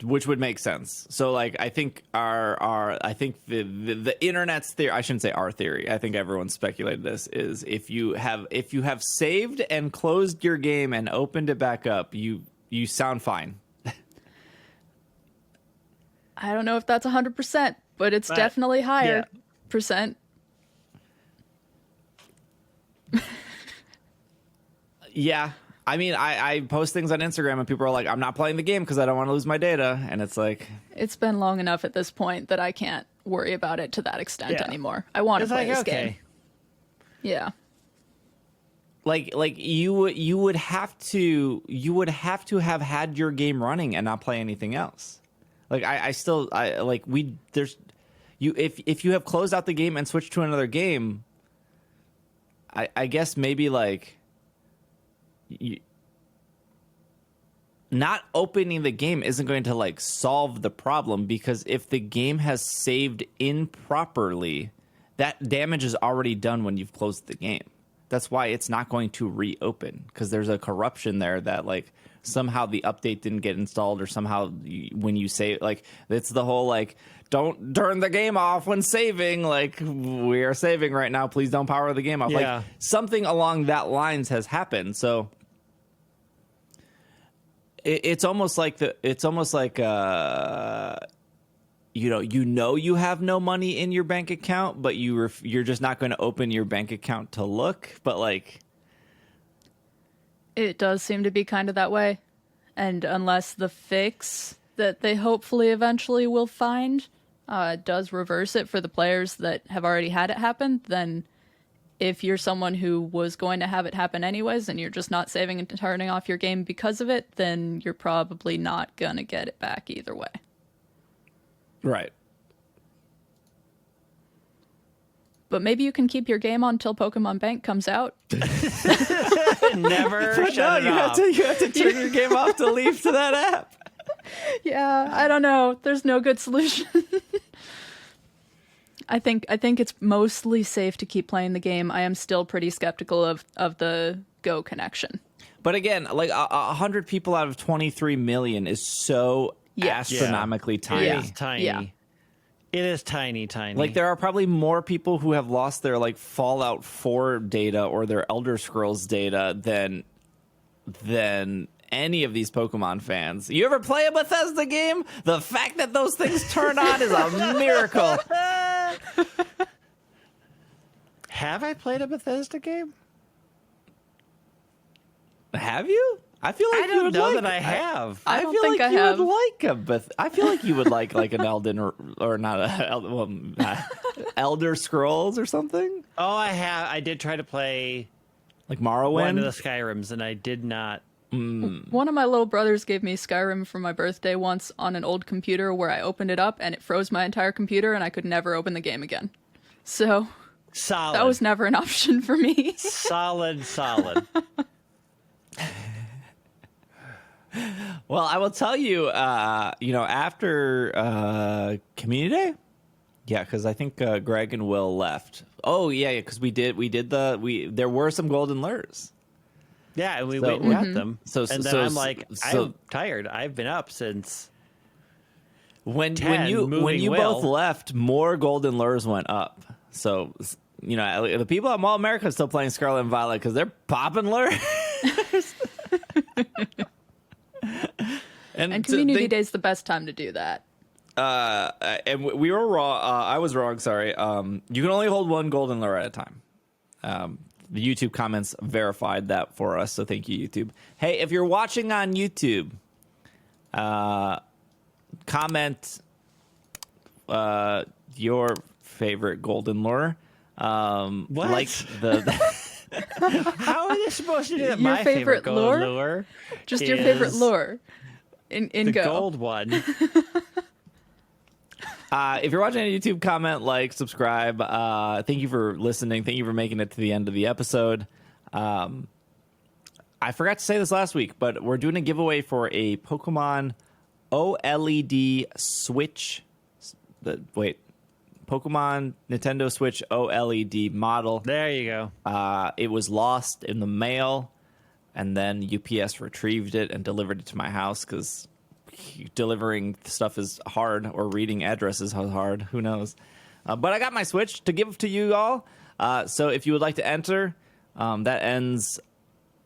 Which would make sense. So, like, I think I think the internet's theory, I shouldn't say our theory, I think everyone speculated this, is if you have saved and closed your game and opened it back up, you sound fine. I don't know if that's 100%, but it's definitely higher percent. Yeah. I mean, I post things on Instagram and people are like, I'm not playing the game because I don't want to lose my data. And it's like... It's been long enough at this point that I can't worry about it to that extent anymore. I want to play this game. Yeah. Like you would have to have had your game running and not play anything else. Like if you have closed out the game and switched to another game, I guess maybe like... not opening the game isn't going to like solve the problem, because if the game has saved improperly, that damage is already done when you've closed the game. That's why it's not going to reopen, because there's a corruption there that like somehow the update didn't get installed, or somehow when you save, like it's the whole like don't turn the game off when saving, like we are saving right now, please don't power the game off. Like something along that lines has happened. So it's almost like you have no money in your bank account, but you're just not going to open your bank account to look. But like, it does seem to be kind of that way, and unless the fix that they hopefully eventually will find does reverse it for the players that have already had it happen, then if you're someone who was going to have it happen anyways and you're just not saving and turning off your game because of it, then you're probably not going to get it back either way. Right. But maybe you can keep your game on until Pokemon Bank comes out. Never shut it off. You have to turn your game off to leave to that app. Yeah, I don't know. There's no good solution. I think it's mostly safe to keep playing the game. I am still pretty skeptical of the Go connection. But again, like 100 people out of 23 million is so astronomically tiny. It is tiny. Yeah. It is tiny. Like there are probably more people who have lost their like Fallout 4 data or their Elder Scrolls data than any of these Pokemon fans. You ever play a Bethesda game? The fact that those things turn on is a miracle. Have I played a Bethesda game? Have you? I feel like I don't know that I have. I feel think like I you have. would like I feel like you would like an Elden or not a Elder Scrolls or something. Oh, I have. I did try to play like Morrowind, one of the Skyrims, and I did not. One of my little brothers gave me Skyrim for my birthday once on an old computer where I opened it up and it froze my entire computer and I could never open the game again. So solid. That was never an option for me. Solid. Well, I will tell you, after Community Day, Yeah, because I think Greg and Will left. Oh yeah, because there were some golden lures. Yeah, and we went and got them. And then I'm like, so I'm tired. I've been up since when 10, you moving both well. left, more golden lures went up. So the people at Mall America are still playing Scarlet and Violet because they're popping lures. And Community Day is the best time to do that. And we were wrong. I was wrong. Sorry. You can only hold one golden lure at a time. The YouTube comments verified that for us, so thank you, YouTube. Hey, if you're watching on YouTube, comment your favorite golden lure. What? Like the How are they supposed to do that? Your My favorite golden lure? lure Just your favorite is lure. In the Go. gold one. If you're watching on YouTube, comment, like, subscribe. Thank you for listening. Thank you for making it to the end of the episode. I forgot to say this last week, but we're doing a giveaway for a Pokemon OLED Switch. Pokemon Nintendo Switch OLED model. There you go. It was lost in the mail, and then UPS retrieved it and delivered it to my house because delivering stuff is hard, or reading addresses is hard. Who knows? But I got my Switch to give to you all. So if you would like to enter, that ends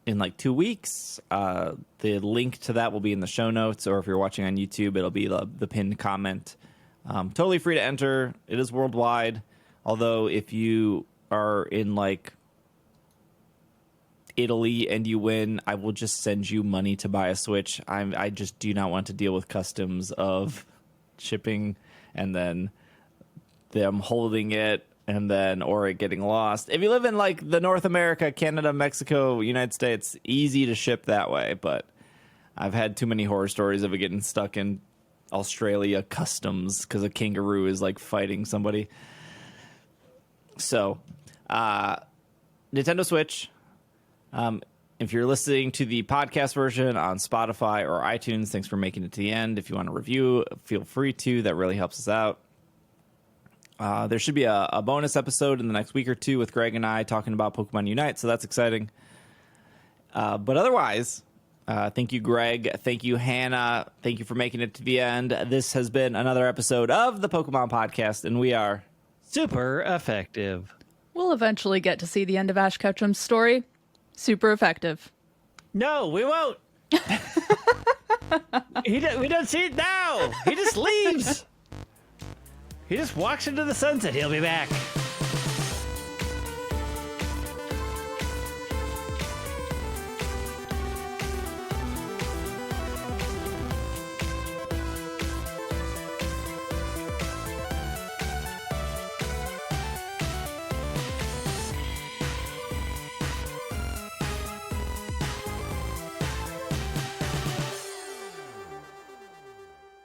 in like 2 weeks. The link to that will be in the show notes, or if you're watching on YouTube, it'll be the pinned comment. Totally free to enter. It is worldwide. Although if you are in like Italy and you win, I will just send you money to buy a Switch. I just do not want to deal with customs of shipping and then them holding it and then or it getting lost. If you live in like the North America, Canada, Mexico, United States, easy to ship that way, but I've had too many horror stories of it getting stuck in Australia customs because a kangaroo is like fighting somebody. So, Nintendo Switch. If you're listening to the podcast version on Spotify or iTunes, thanks for making it to the end. If you want to review, feel free to. That really helps us out. There should be a bonus episode in the next week or two with Greg and I talking about Pokemon Unite, so that's exciting. But otherwise, thank you, Greg. Thank you, Hannah. Thank you for making it to the end. This has been another episode of the Pokemon Podcast, and we are super effective. We'll eventually get to see the end of Ash Ketchum's story. Super effective. No, we won't. We don't see it now. He just leaves. He just walks into the sunset. He'll be back.